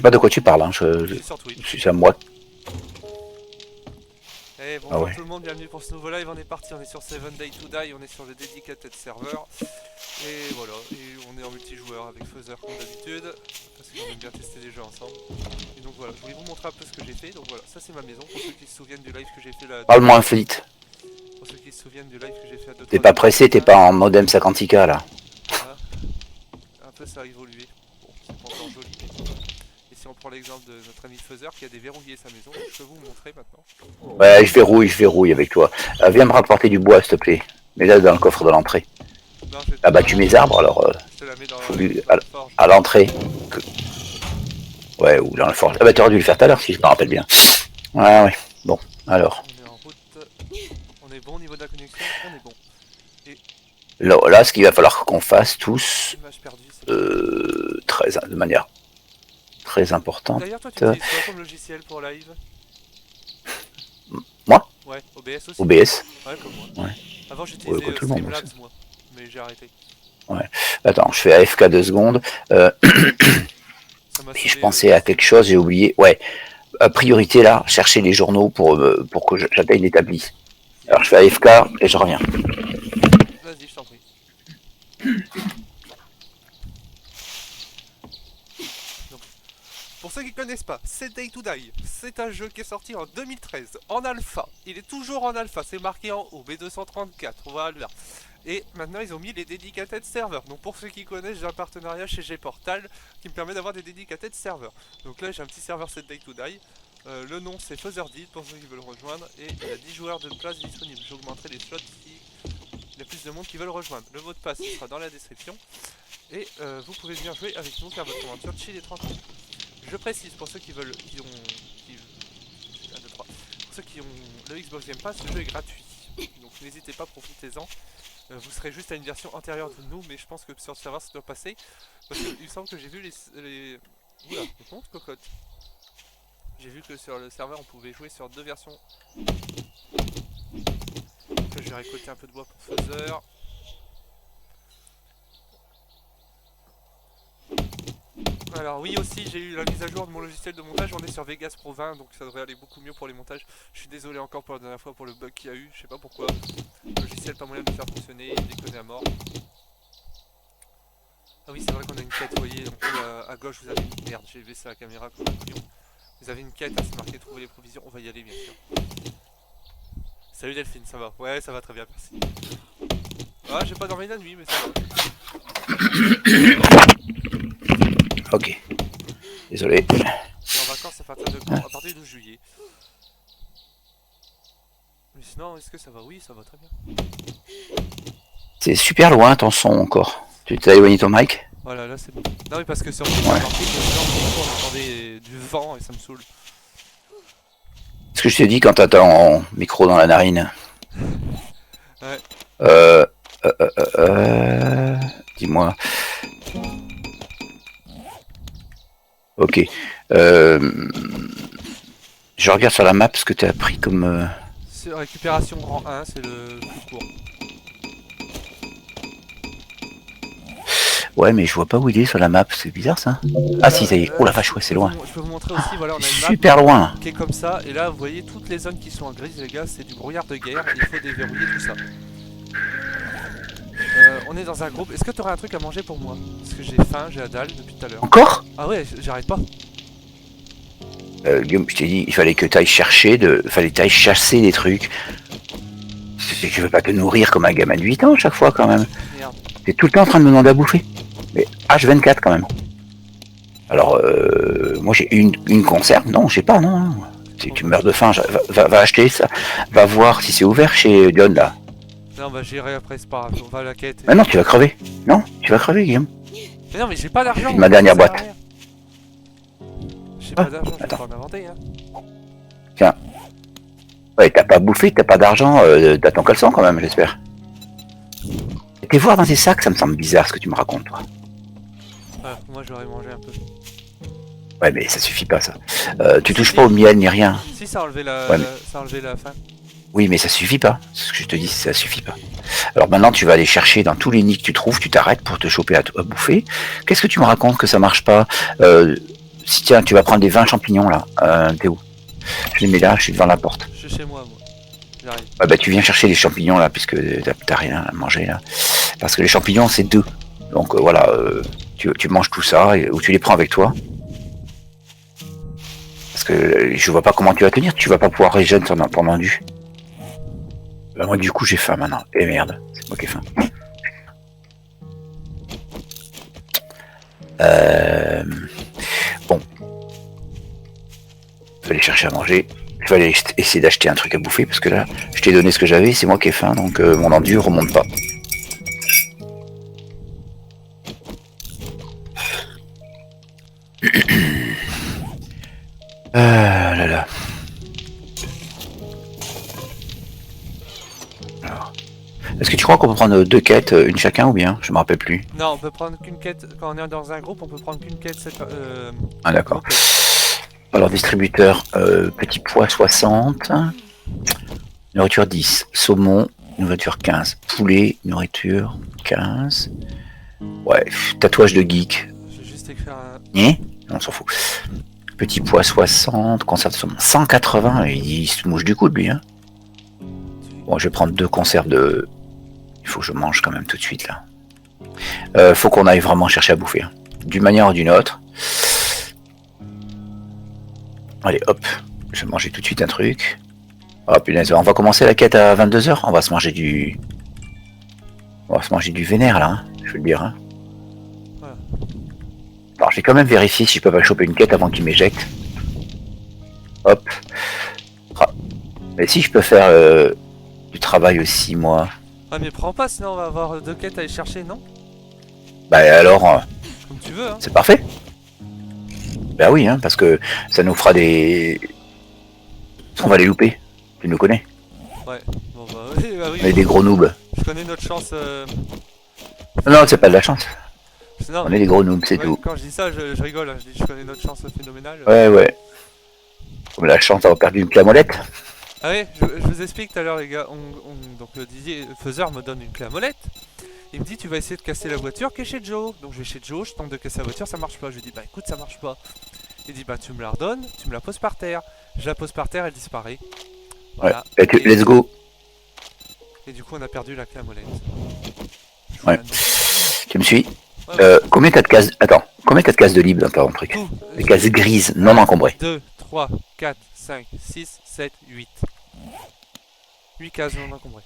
pas de quoi tu parles, hein. Je suis sur Twitch. C'est à moi. Eh bonjour tout le monde, bienvenue pour ce nouveau live, on est parti, on est sur 7 Day to Die, on est sur le Dedicated Server. Et voilà, et on est en multijoueur avec Fuzzer comme d'habitude, parce qu'on aime bien tester des jeux ensemble. Et donc voilà, je voulais vous montrer un peu ce que j'ai fait, donc voilà, ça c'est ma maison, pour ceux qui se souviennent du live que j'ai fait là. Parle-moi vite. Pour ceux qui se souviennent du live que j'ai fait à 2 T'es pas pressé, t'es pas en modem 50K là. Voilà. Un peu ça a évolué, bon c'est pas encore joli mais... Et si on prend l'exemple de notre ami Fuzzer qui a déverrouillé sa maison, je peux vous montrer maintenant. Ouais, je verrouille avec toi. Viens me rapporter du bois s'il te plaît. Mets-le dans le coffre de l'entrée. Ah bah tu mes arbres alors je te la mets dans à l'entrée. Ouais, ou dans le forge. Ah bah t'aurais dû le faire tout à l'heure si je me rappelle bien. Ouais. Bon, alors. On est en route. On est bon au niveau de la connexion, on est bon. Et... Là, ce qu'il va falloir qu'on fasse tous, perdue, de manière très importante. D'ailleurs toi tu utilises quoi comme logiciel pour live? Moi? Ouais, OBS aussi. OBS. Ouais, comme moi. Ouais. Avant j'utilisais Streamlabs moi, mais j'ai arrêté. Ouais. Attends, je fais AFK 2 secondes. Et je pensais à quelque chose, j'ai oublié. Ouais. Priorité là, chercher les journaux pour que j'atteigne l'établi. Alors je fais AFK et je reviens. Vas-y, je t'en prie. Donc, pour ceux qui connaissent pas, 7 Day to Die, c'est un jeu qui est sorti en 2013, en alpha. Il est toujours en alpha, c'est marqué en haut, B234, voilà. Et maintenant ils ont mis les dedicated servers. Donc pour ceux qui connaissent, j'ai un partenariat chez Gportal qui me permet d'avoir des dedicated servers. Donc là j'ai un petit serveur 7 Day to Die. Le nom c'est FuzzerDid pour ceux qui veulent rejoindre. Et il y a 10 joueurs de place disponibles. J'augmenterai les slots si il y a plus de monde qui veulent rejoindre. Le mot de passe sera dans la description. Et vous pouvez venir jouer avec nous car votre aventure chill est tranquille. Je précise pour ceux qui veulent, pour ceux qui ont le Xbox Game Pass, le jeu est gratuit. Donc n'hésitez pas, profitez-en. Vous serez juste à une version antérieure de nous, mais je pense que sur le serveur ça doit passer. Parce qu'il me semble que j'ai vu les... Oula, je compte cocotte. J'ai vu que sur le serveur on pouvait jouer sur 2 versions. Donc là je vais récolter un peu de bois pour Fuzzer. Alors oui aussi j'ai eu la mise à jour de mon logiciel de montage, on est sur Vegas Pro 20 donc ça devrait aller beaucoup mieux pour les montages. Je suis désolé encore pour la dernière fois pour le bug qu'il y a eu, je sais pas pourquoi. Le logiciel pas moyen de le faire fonctionner, il déconne à mort. Ah oui c'est vrai qu'on a une quête, vous voyez, donc à gauche vous avez une merde, j'ai baissé la caméra comme un couillon. Vous avez une quête, hein, c'est marqué trouver les provisions, on va y aller bien sûr. Salut Delphine, ça va? Ouais ça va très bien, merci. Ah j'ai pas dormi la nuit mais ça va. Ok. Désolé. Je suis en vacances à partir de quand? À partir du 12 juillet. Mais sinon, est-ce que ça va? Oui, ça va très bien. C'est super loin ton son encore. Tu t'as éloigné ton mic? Voilà, là c'est bon. Non, mais parce que sur on entendait du vent et ça me saoule. Ce que je t'ai dit quand t'as ton micro dans la narine. Ouais. Dis-moi. Ok. Je regarde sur la map ce que tu as pris comme... C'est récupération rang 1, c'est le plus court. Ouais, mais je vois pas où il est sur la map, c'est bizarre ça. Ah si, ça y est. Oh la vache, ouais, c'est loin. Je peux vous montrer aussi, voilà, on a une map super loin qui est comme ça. Et là, vous voyez toutes les zones qui sont en grise, les gars, c'est du brouillard de guerre. Il faut déverrouiller tout ça. On est dans un groupe. Est-ce que tu aurais un truc à manger pour moi? Parce que j'ai faim, j'ai la dalle depuis tout à l'heure. Encore? Ah ouais, j'arrête pas. Guillaume, je t'ai dit, il fallait que tu ailles chercher, fallait que tu ailles chasser des trucs. Je veux pas te nourrir comme un gamin de 8 ans chaque fois quand même. Merde. T'es tout le temps en train de me demander à bouffer. Mais H24 quand même. Alors, moi j'ai une conserve. Non, je sais pas, non. Tu meurs de faim, va acheter ça. Va voir si c'est ouvert chez John là. Non, bah j'irai après, c'est pas grave, on va à la quête. Mais non, tu vas crever. Non, tu vas crever, Guillaume. Mais non, mais j'ai pas d'argent. Ma dernière boîte. J'ai pas d'argent, je vais pas en inventer, hein. Tiens. Ouais, t'as pas bouffé, t'as pas d'argent, t'as ton caleçon quand même, j'espère. T'es voir dans tes sacs, ça me semble bizarre ce que tu me racontes, toi. Voilà, moi j'aurais mangé un peu. Ouais, mais ça suffit pas, ça. Tu touches pas au miel ni rien. Si, ça a enlevé la, ouais, mais... ça a enlevé la faim. Oui, mais ça suffit pas. C'est ce que je te dis, ça suffit pas. Alors maintenant, tu vas aller chercher dans tous les nids que tu trouves, tu t'arrêtes pour te choper à bouffer. Qu'est-ce que tu me racontes que ça marche pas? Si tiens, tu vas prendre les 20 champignons là. T'es où? Je les mets là, je suis devant la porte. Je suis chez moi. J'arrive. Ah bah tu viens chercher les champignons là, puisque t'as rien à manger là. Parce que les champignons c'est 2. Donc voilà, tu manges tout ça, ou tu les prends avec toi. Parce que je vois pas comment tu vas tenir, tu vas pas pouvoir régénérer pendant du. Bah, moi du coup j'ai faim maintenant. Et merde, c'est moi qui ai faim. Bon. Je vais aller chercher à manger. Je vais aller essayer d'acheter un truc à bouffer parce que là, je t'ai donné ce que j'avais, c'est moi qui ai faim, donc mon endu remonte pas. Là là. Alors. Est-ce que tu crois qu'on peut prendre 2 quêtes, une chacun ou bien? Je me rappelle plus. Non, on peut prendre qu'une quête. Quand on est dans un groupe, on peut prendre qu'une quête. Ah d'accord. Alors distributeur, petit pois 60, nourriture 10, saumon, nourriture 15, poulet, nourriture 15. Ouais, tatouage de geek. Je vais juste écrire un. On s'en fout. Petit pois 60, conserve de saumon 180, il se mouche du coup de lui. Hein. Bon, je vais prendre 2 conserves de... Il faut que je mange quand même tout de suite là. Faut qu'on aille vraiment chercher à bouffer. Hein. D'une manière ou d'une autre. Allez, hop. Je vais manger tout de suite un truc. Oh punaise, on va commencer la quête à 22h. On va se manger du... On va se manger du vénère là, hein, je veux le dire. Hein. Voilà. Alors je vais quand même vérifier si je peux pas choper une quête avant qu'il m'éjecte. Hop. Ah. Mais si je peux faire du travail aussi moi. Ah mais prends pas, sinon on va avoir 2 quêtes à aller chercher, non? Bah alors, Comme tu veux, hein. c'est parfait. Bah oui, hein, parce que ça nous fera des... On va les louper. Tu nous connais. Ouais, bon bah oui, bah oui. On est des gros noobs. Je connais notre chance. Non, c'est pas de la chance. Non, On est des gros noobs, c'est ouais, tout. quand je dis ça, je rigole. Hein. Je dis je connais notre chance phénoménale. Ouais, ouais. Comme la chance d'avoir perdu une clé à molette. Ah oui, je vous explique tout à l'heure les gars. Donc Didier Faiseur me donne une clé à molette. Il me dit tu vas essayer de casser la voiture qui est chez Joe. Donc je vais chez Joe, je tente de casser la voiture, ça marche pas. Je lui dis bah écoute ça marche pas. Il dit bah tu me la redonnes, tu me la poses par terre. Je la pose par terre, elle disparaît. Voilà. Ouais. Et let's go. Et du coup on a perdu la clé à molette. Ouais. Tu me suis? Ouais. Combien t'as de cases... Attends, combien t'as de cases de libre dans ton truc? Tout. Des cases grises, non encombrées. 2, 3, 4, 5, 6, 7, 8. 8 cases non encombrées.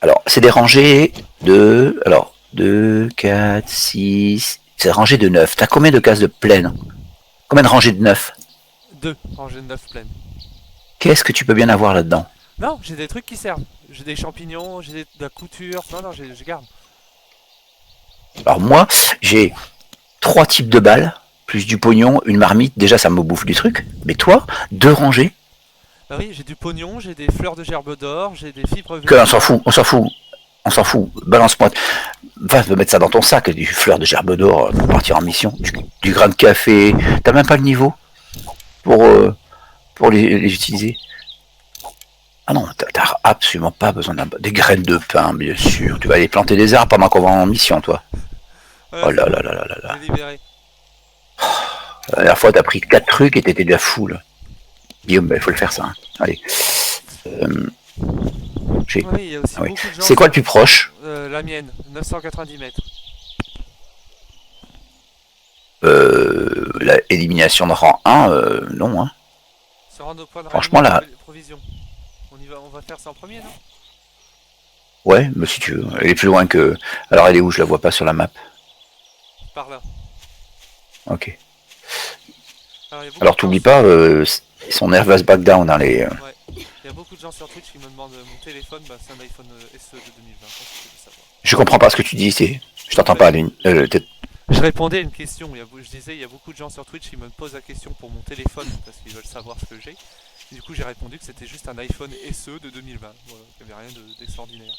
Alors, c'est des rangées de... Alors, 2, 4, 6... C'est rangé de 9. T'as combien de cases de pleines? Combien de rangées de 9? 2 rangées de 9 pleines. Qu'est-ce que tu peux bien avoir là-dedans? Non, j'ai des trucs qui servent. J'ai des champignons, j'ai de la couture. Non, je garde. Alors moi, j'ai 3 types de balles, plus du pognon, une marmite. Déjà, ça me bouffe du truc. Mais toi, 2 rangées? Bah oui, j'ai du pognon, j'ai des fleurs de gerbe d'or, j'ai des fibres... Que, on s'en fout. Balance-moi. Va me mettre ça dans ton sac, du fleur de gerbe d'or pour partir en mission. Du grain de café. T'as même pas le niveau pour les utiliser. Ah non, t'as absolument pas besoin des graines de pain, bien sûr. Tu vas aller planter des arbres pendant qu'on va en mission, toi. Voilà, Oh là là là là là là. j'ai libéré. La dernière fois, t'as pris 4 trucs et t'étais déjà fou, là. Guillaume, il faut le faire, ça. Hein. Allez. Oui, il y a aussi Ah oui. beaucoup de gens... C'est quoi le plus proche? La mienne, 990 mètres. L'élimination de rang 1, non, hein. Se rendre au point de Franchement, là... provision. On va faire ça en premier, non? Ouais, mais si tu veux. Elle est plus loin que... Alors, elle est où? Je la vois pas sur la map. Par là. Ok. Alors t'oublies pas, son nervous back down dans les... Ouais. Il y a beaucoup de gens sur Twitch qui me demandent mon téléphone, bah c'est un iPhone SE de 2020, si tu veux savoir. Je comprends pas ce que tu dis, je t'entends pas, Aline. Je répondais à une question, je disais il y a beaucoup de gens sur Twitch qui me posent la question pour mon téléphone parce qu'ils veulent savoir ce que j'ai. Et du coup j'ai répondu que c'était juste un iPhone SE de 2020, voilà, il n'y avait rien d'extraordinaire.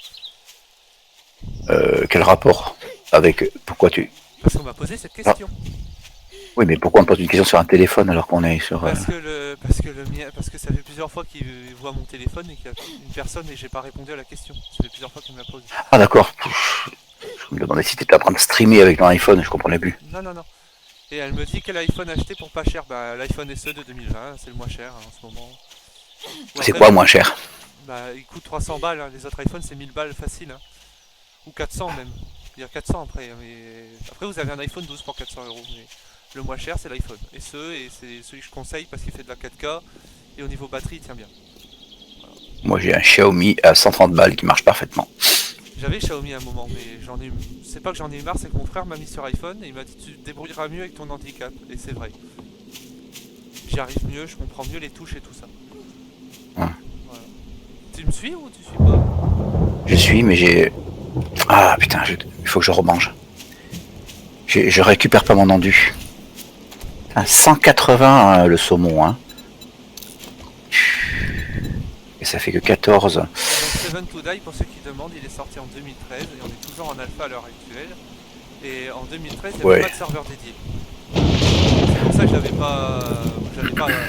Quel rapport avec... Pourquoi tu... Parce qu'on m'a posé cette question. Oui, mais pourquoi on pose une question sur un téléphone alors qu'on est sur... Parce que ça fait plusieurs fois qu'il voit mon téléphone et qu'il y a une personne et j'ai pas répondu à la question. Ça fait plusieurs fois qu'il me la pose. Ah d'accord. Je me demandais si t'étais en train de streamer avec ton iPhone, je comprenais plus. Non. Et elle me dit quel iPhone acheter pour pas cher. Bah l'iPhone SE de 2020, c'est le moins cher hein, en ce moment. Ou C'est après, quoi moins cher? bah il coûte 300 balles, hein. Les autres iPhones c'est 1000 balles facile. Hein. Ou 400 même. Il y a 400 après. Mais... Après vous avez un iPhone 12 pour 400 euros. Mais le moins cher c'est l'iPhone SE et c'est celui que je conseille parce qu'il fait de la 4K et au niveau batterie il tient bien. Moi j'ai un Xiaomi à 130 balles qui marche parfaitement. J'avais Xiaomi à un moment, mais j'en ai eu... C'est pas que j'en ai eu marre, c'est que mon frère m'a mis sur iPhone et il m'a dit tu te débrouilleras mieux avec ton handicap. Et c'est vrai. J'y arrive mieux, je comprends mieux les touches et tout ça. Hum. Voilà. Tu me suis ou tu suis pas? Je suis, mais j'ai... Ah putain, il faut que je remange. Je récupère pas mon endu. 180 le saumon, hein. Et ça fait que 14. Donc Seven to Die, pour ceux qui demandent, il est sorti en 2013 et on est toujours en alpha à l'heure actuelle. Et en 2013, il n'y avait pas de serveur dédié. C'est pour ça que je l'avais pas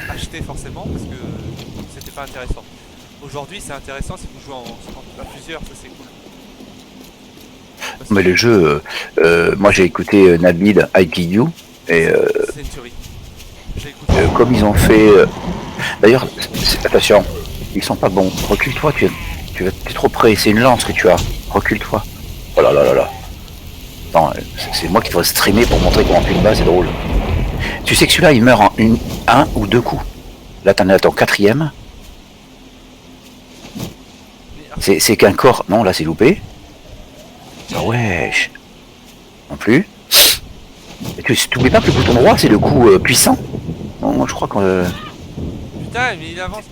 acheté forcément parce que c'était pas intéressant. Aujourd'hui, c'est intéressant si vous jouez à plusieurs, ça c'est cool. Mais le jeu, moi j'ai écouté Nabil IPU et c'est une tuerie. J'ai écouté. Comme ils ont fait. D'ailleurs, attention, ils sont pas bons. Recule-toi, t'es trop près. C'est une lance que tu as. Recule-toi. Oh là là là là. Non, c'est moi qui devrais streamer pour montrer comment tu te bats, c'est drôle. Tu sais que celui-là il meurt en un ou deux coups. Là t'en es à ton quatrième. C'est qu'un corps. Non, là c'est loupé. Ah ouais. Non plus. Et tu n'oublies pas que le bouton droit c'est le coup puissant. Non, moi je crois que. Putain, mais il avance.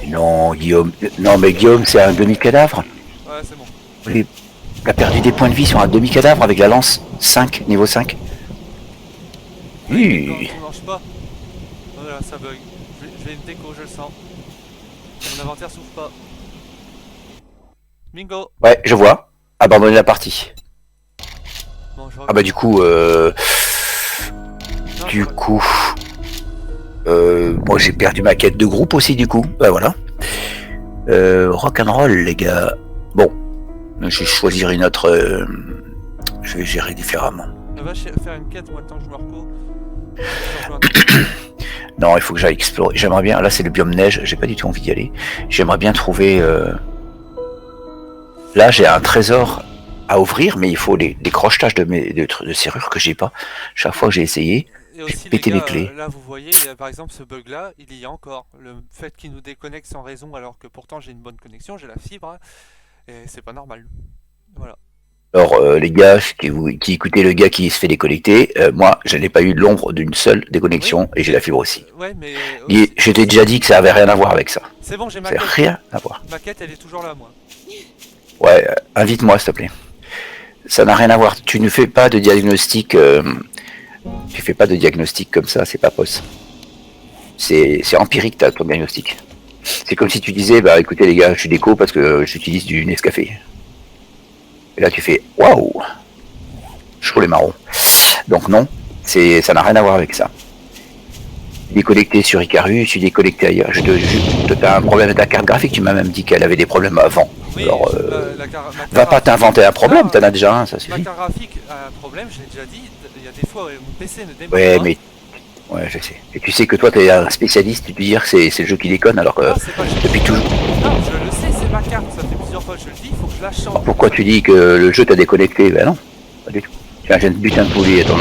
Non, Guillaume. Non, mais Guillaume, c'est un demi-cadavre. Ouais, c'est bon. Il a perdu des points de vie sur un demi-cadavre avec la lance 5, niveau 5. Oui. Tu manges pas. Voilà, ça bug. Je vais une déco, je le sens. Mon inventaire s'ouvre pas. Bingo. Ouais, je vois. Abandonner la partie. Bon, ah bah du coup, moi j'ai perdu ma quête de groupe aussi du coup. Bah voilà. Rock'n'roll les gars. Bon, je vais choisir une autre. Je vais gérer différemment. On va faire une quête moi tant que je me repos. Non, il faut que j'aille explorer. J'aimerais bien. Là c'est le biome neige. J'ai pas du tout envie d'y aller. J'aimerais bien trouver. Là j'ai un trésor à ouvrir, mais il faut des crochetages de serrure que j'ai pas. Chaque fois que j'ai essayé, j'ai pété mes clés. Là vous voyez, par exemple ce bug là, il y a encore. Le fait qu'il nous déconnecte sans raison alors que pourtant j'ai une bonne connexion, j'ai la fibre, et c'est pas normal. Voilà. Alors les gars qui écoutez le gars qui se fait déconnecter, moi je n'ai pas eu l'ombre d'une seule déconnexion et j'ai la fibre aussi. Ouais, mais je t'ai déjà dit que ça avait rien à voir avec ça. C'est bon, j'ai ma quête. Rien à voir. Ma quête elle est toujours là moi. Ouais, invite-moi s'il te plaît. Ça n'a rien à voir. Tu ne fais pas de diagnostic. Tu fais pas de diagnostic comme ça, c'est pas possible. C'est empirique ton diagnostic. C'est comme si tu disais, bah écoutez les gars, je suis déco parce que j'utilise du Nescafé. Et là tu fais, waouh, chaud les marrons. Donc non, ça n'a rien à voir avec ça. Tu es déconnecté sur Icarus, tu es déconnecté ailleurs. T'as un problème avec ta carte graphique, tu m'as même dit qu'elle avait des problèmes avant. Oui, alors, va pas t'inventer un problème, t'en as déjà un, ça suffit. Ma carte graphique a un problème, je l'ai déjà dit, il y a des fois mon PC ne démarre pas. Ouais, mais... Ouais, je sais. Et tu sais que toi, t'es un spécialiste, tu peux dire que c'est le jeu qui déconne, alors que depuis toujours... Non, je le sais, c'est ma carte, ça fait plusieurs fois que je le dis, il faut que je la change. Pourquoi tu dis que le jeu t'a déconnecté? Ben non, pas du tout. Tiens, j'ai une butin de poulet, attends,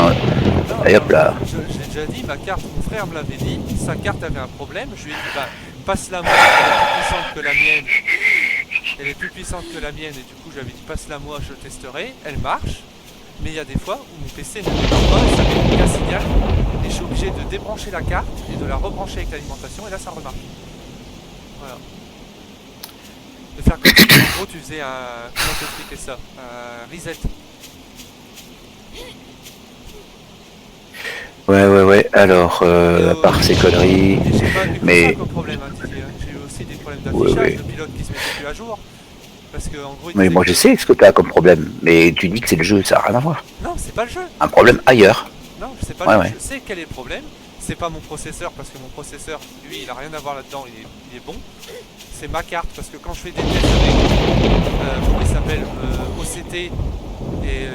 allez hop là. Je l'ai déjà dit, ma carte, mon frère me l'avait dit, sa carte avait un problème, je lui ai dit, bah, passe-la moi, elle est plus puissante que la mienne. Elle est plus puissante que la mienne, et du coup, j'avais dit, passe-la moi, je testerai, elle marche. Mais il y a des fois où mon PC ne démarre pas, ça met aucun signal, et je suis obligé de débrancher la carte et de la rebrancher avec l'alimentation, et là ça remarche. Voilà. De faire comme si en gros tu faisais un... Comment t'expliquer ça? Un reset. Ouais, alors, à part ces conneries... J'ai pas eu mais... ça comme problème, hein, Didier. J'ai eu aussi des problèmes d'affichage, le pilote qui se mettait plus à jour. Parce que, en gros, mais moi je sais ce que t'as comme problème, mais tu dis que c'est le jeu, ça n'a rien à voir. Non, c'est pas le jeu. Un problème ailleurs. Non, c'est pas le jeu. Je sais quel est le problème. C'est pas mon processeur, parce que mon processeur, lui, il a rien à voir là-dedans, il est bon. C'est ma carte, parce que quand je fais des tests avec, comment il s'appelle, OCT et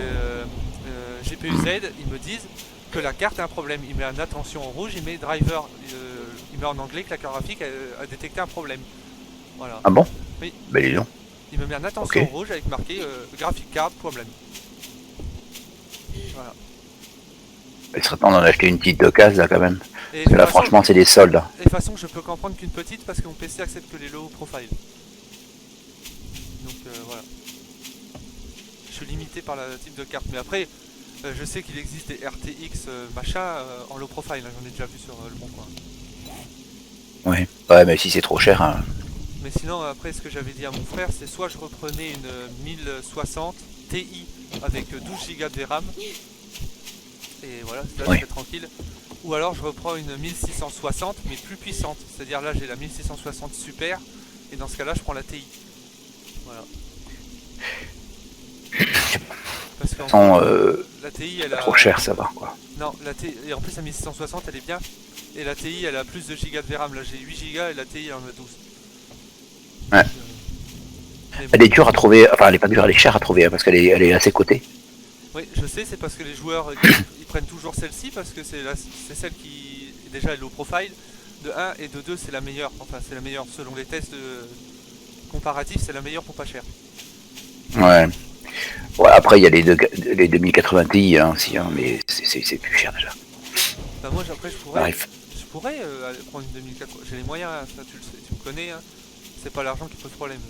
GPU-Z, ils me disent, que la carte a un problème. Il met un attention en rouge, il met driver, il met en anglais que la carte graphique a détecté un problème. Voilà. Ah bon? Oui. Ben dis donc. Il me met un attention Ok. rouge avec marqué graphic card problème. Voilà. Il serait temps d'en acheter une petite d'occasion là quand même. Et Parce que là franchement c'est des soldes. de toute façon, je peux qu'en prendre qu'une petite parce que mon PC accepte que les low profile. Donc voilà. Je suis limité par le type de carte. Mais après, je sais qu'il existe des RTX machin en low profile. Hein, j'en ai déjà vu sur le bon coin. Ouais. Ouais, mais si c'est trop cher. Hein. Mais sinon, après, ce que j'avais dit à mon frère, c'est soit je reprenais une 1060 Ti avec 12 Go de RAM. Et voilà, là je serais tranquille. Ou alors je reprends une 1660 mais plus puissante. C'est-à-dire là j'ai la 1660 Super. Et dans ce cas-là je prends la TI. Voilà. Parce qu'en la TI elle a... Trop cher ça va quoi. Non, la TI... et en plus la 1660 elle est bien. Et la TI elle a plus de gigas de RAM. Là j'ai 8 Go et la TI elle en a 12. Ouais. Bon. Elle est dure à trouver, enfin elle est pas dure, elle est chère à trouver hein, parce qu'elle elle est à ses côtés. Oui, je sais, c'est parce que les joueurs ils prennent toujours celle-ci parce que c'est celle qui déjà est low profile de 1 et de 2 c'est la meilleure. Enfin, c'est la meilleure selon les tests comparatifs, c'est la meilleure pour pas cher. Ouais. Ouais, après il y a les 2080 Ti hein, aussi, hein, mais c'est plus cher déjà. Bah moi après je pourrais aller prendre une 2080. J'ai les moyens, hein, ça tu le sais, tu me connais. Hein. C'est pas l'argent qui pose problème.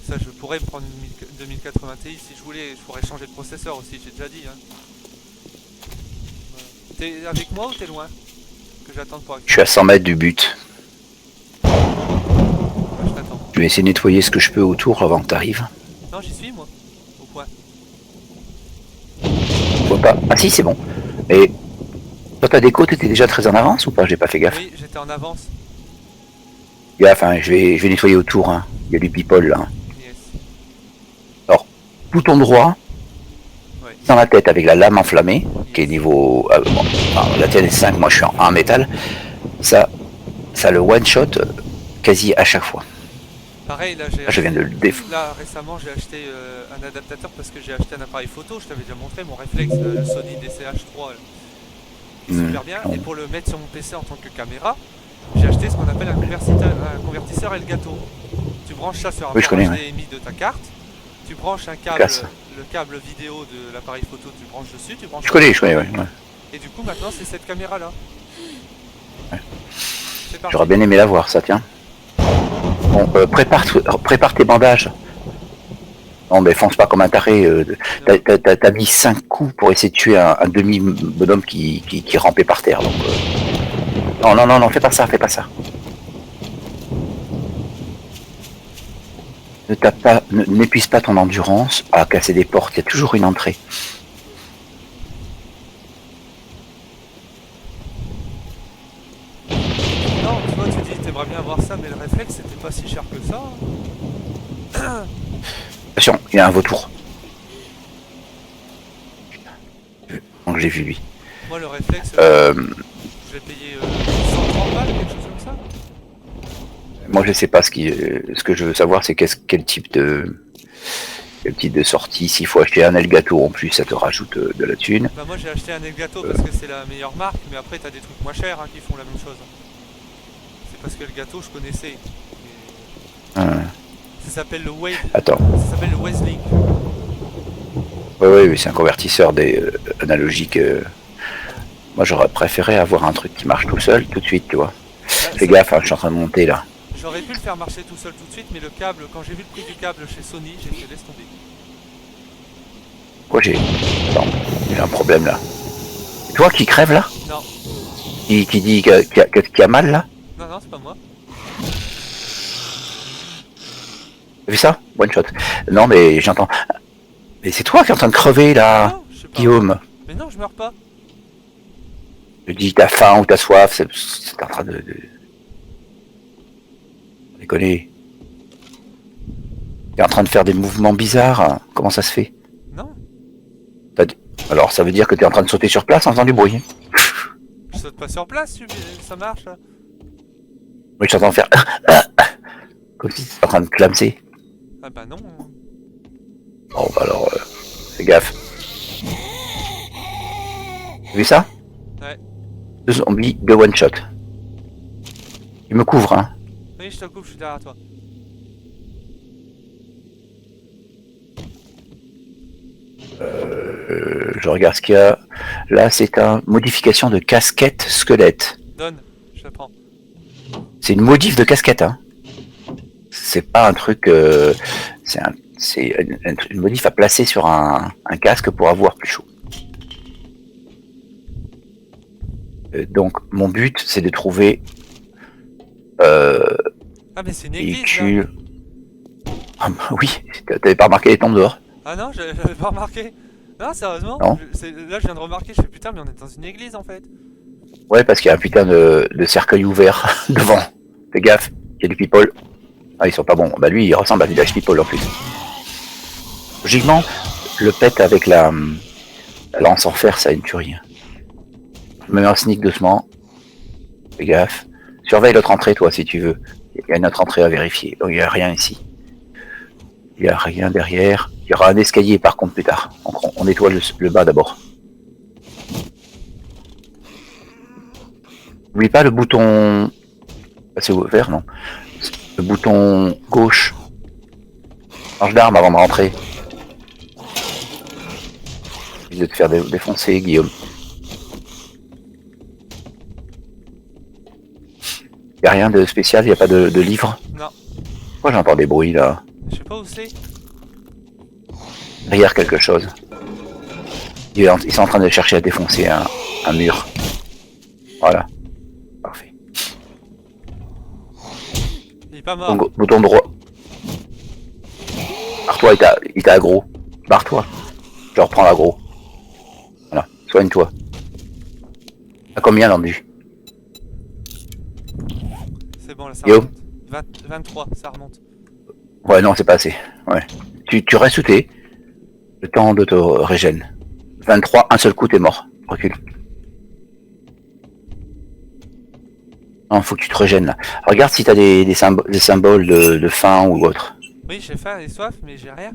Ça je pourrais me prendre une 2080 Ti si je voulais. Je pourrais changer de processeur aussi, j'ai déjà dit. Hein. Voilà. T'es avec moi ou t'es loin? Que j'attends pour Je suis à 100 mètres du but. Ouais, je t'attends. Je vais essayer de nettoyer ce que je peux autour avant que tu arrives. Non, j'y suis moi. Au point. Je vois pas. Ah si, c'est bon. Mais toi, ta déco, t'étais déjà très en avance ou pas? J'ai pas fait gaffe. Oui, j'étais en avance. Gaffe, hein, je vais nettoyer autour. Hein. Il y a du people là. Yes. Alors, tout ton droit, Ouais. dans la tête avec la lame enflammée, qui est niveau. Bon, enfin, la tienne est 5, moi je suis en métal. Ça le one shot quasi à chaque fois. Pareil, là Je viens de le défendre. Là récemment j'ai acheté un adaptateur parce que j'ai acheté un appareil photo, je t'avais déjà montré mon réflexe, le Sony DCH3 super bien. Et pour le mettre sur mon PC en tant que caméra, j'ai acheté ce qu'on appelle un convertisseur Elgato. Tu branches ça sur un port HDMI de ta carte, tu branches un câble, le câble vidéo de l'appareil photo, tu branches dessus, tu branches. Je connais, ouais. Et du coup maintenant c'est cette caméra là. Ouais. J'aurais bien aimé la voir ça, tiens. Bon, prépare tes bandages. Non mais fonce pas comme un taré. T'as mis 5 coups pour essayer de tuer un demi-bonhomme qui rampait par terre. Donc, non, fais pas ça. N'épuise pas ton endurance à casser des portes, il y a toujours une entrée. Non, tu vois, tu dis t'aimerais bien avoir ça, mais le réflexe c'était pas si cher que ça. Attention, il y a un vautour. Donc j'ai vu lui. Moi le réflexe, je l'ai payé 130 balles, quelque chose comme ça. Moi je sais pas ce que je veux savoir, c'est quel type de sortie. S'il faut acheter un Elgato en plus, ça te rajoute de la thune. Bah moi j'ai acheté un Elgato parce que c'est la meilleure marque, mais après t'as des trucs moins chers hein, qui font la même chose. C'est parce que Elgato je connaissais. Ça s'appelle le Wave. Attends. Ça s'appelle le Westlink. Oui, c'est un convertisseur analogique. Moi j'aurais préféré avoir un truc qui marche tout seul tout de suite, tu vois. Fais gaffe, hein, je suis en train de monter là. J'aurais pu le faire marcher tout seul tout de suite, mais le câble, quand j'ai vu le prix du câble chez Sony, j'ai fait laisse tomber. Quoi j'ai un problème là. C'est toi qui crève là? Non. Qui dit qu'il y a mal là? Non, c'est pas moi. T'as vu ça? One shot. Non mais j'entends. Mais c'est toi qui es en train de crever là, non, je sais pas. Guillaume. Mais non, je meurs pas. Je dis t'as faim ou t'as soif, c'est en train de... Déconner. T'es en train de faire des mouvements bizarres. Comment ça se fait? Non. Alors ça veut dire que t'es en train de sauter sur place en faisant du bruit. Je saute pas sur place, ça marche là. Oui, je t'entends faire... Comme si t'étais en train de clamser. Ah bah non. Bon bah alors, fais gaffe. Tu as vu ça? Ouais. 2 zombies, 2 one shot. Il me couvre, hein. Oui, je te coupe, je suis derrière toi. Je regarde ce qu'il y a. Là, c'est une modification de casquette squelette. Donne, je te prends. C'est une modif de casquette, hein. C'est pas un truc. C'est une modif à placer sur un casque pour avoir plus chaud. Donc, mon but, c'est de trouver. Ah, mais c'est une église là. Véhicule. Ah, bah oui, t'avais pas remarqué les tombes dehors? Ah non, j'avais pas remarqué. Non, sérieusement. Non. Là, je viens de remarquer, je fais putain, mais on est dans une église en fait. Ouais, parce qu'il y a un putain de cercueil ouvert devant. Fais gaffe, il y a du people. Ah, ils sont pas bons. Bah lui, il ressemble à Village People en plus. Logiquement, le pet avec la lance en fer, ça a une tuerie. Je me mets en sneak doucement. Fais gaffe. Surveille l'autre entrée, toi, si tu veux. Il y a une autre entrée à vérifier. Donc, il n'y a rien ici. Il n'y a rien derrière. Il y aura un escalier, par contre, plus tard. Donc, on nettoie le bas d'abord. N'oublie pas le bouton... C'est ouvert, non? Le bouton gauche. Change d'arme avant de rentrer. Évite de te faire défoncer, Guillaume. Y a rien de spécial, y a pas de livre? Non. Pourquoi j'entends des bruits là? Je sais pas où c'est. Derrière quelque chose. Ils sont en train de chercher à défoncer un mur. Voilà. Parfait. Il est pas mort. Donc, bouton droit. Barre-toi, il t'a aggro. Barre-toi. Je reprends l'aggro. Voilà. Soigne-toi. À combien l'endu? C'est bon, là ça Yo. remonte. 23, ça remonte. Ouais, non, c'est pas assez. Ouais. Tu restes où t'es. Le temps de te régène. 23, un seul coup, t'es mort. Recule. Non, faut que tu te régènes là. Regarde si t'as des symboles de faim ou autre. Oui, j'ai faim et soif, mais j'ai rien.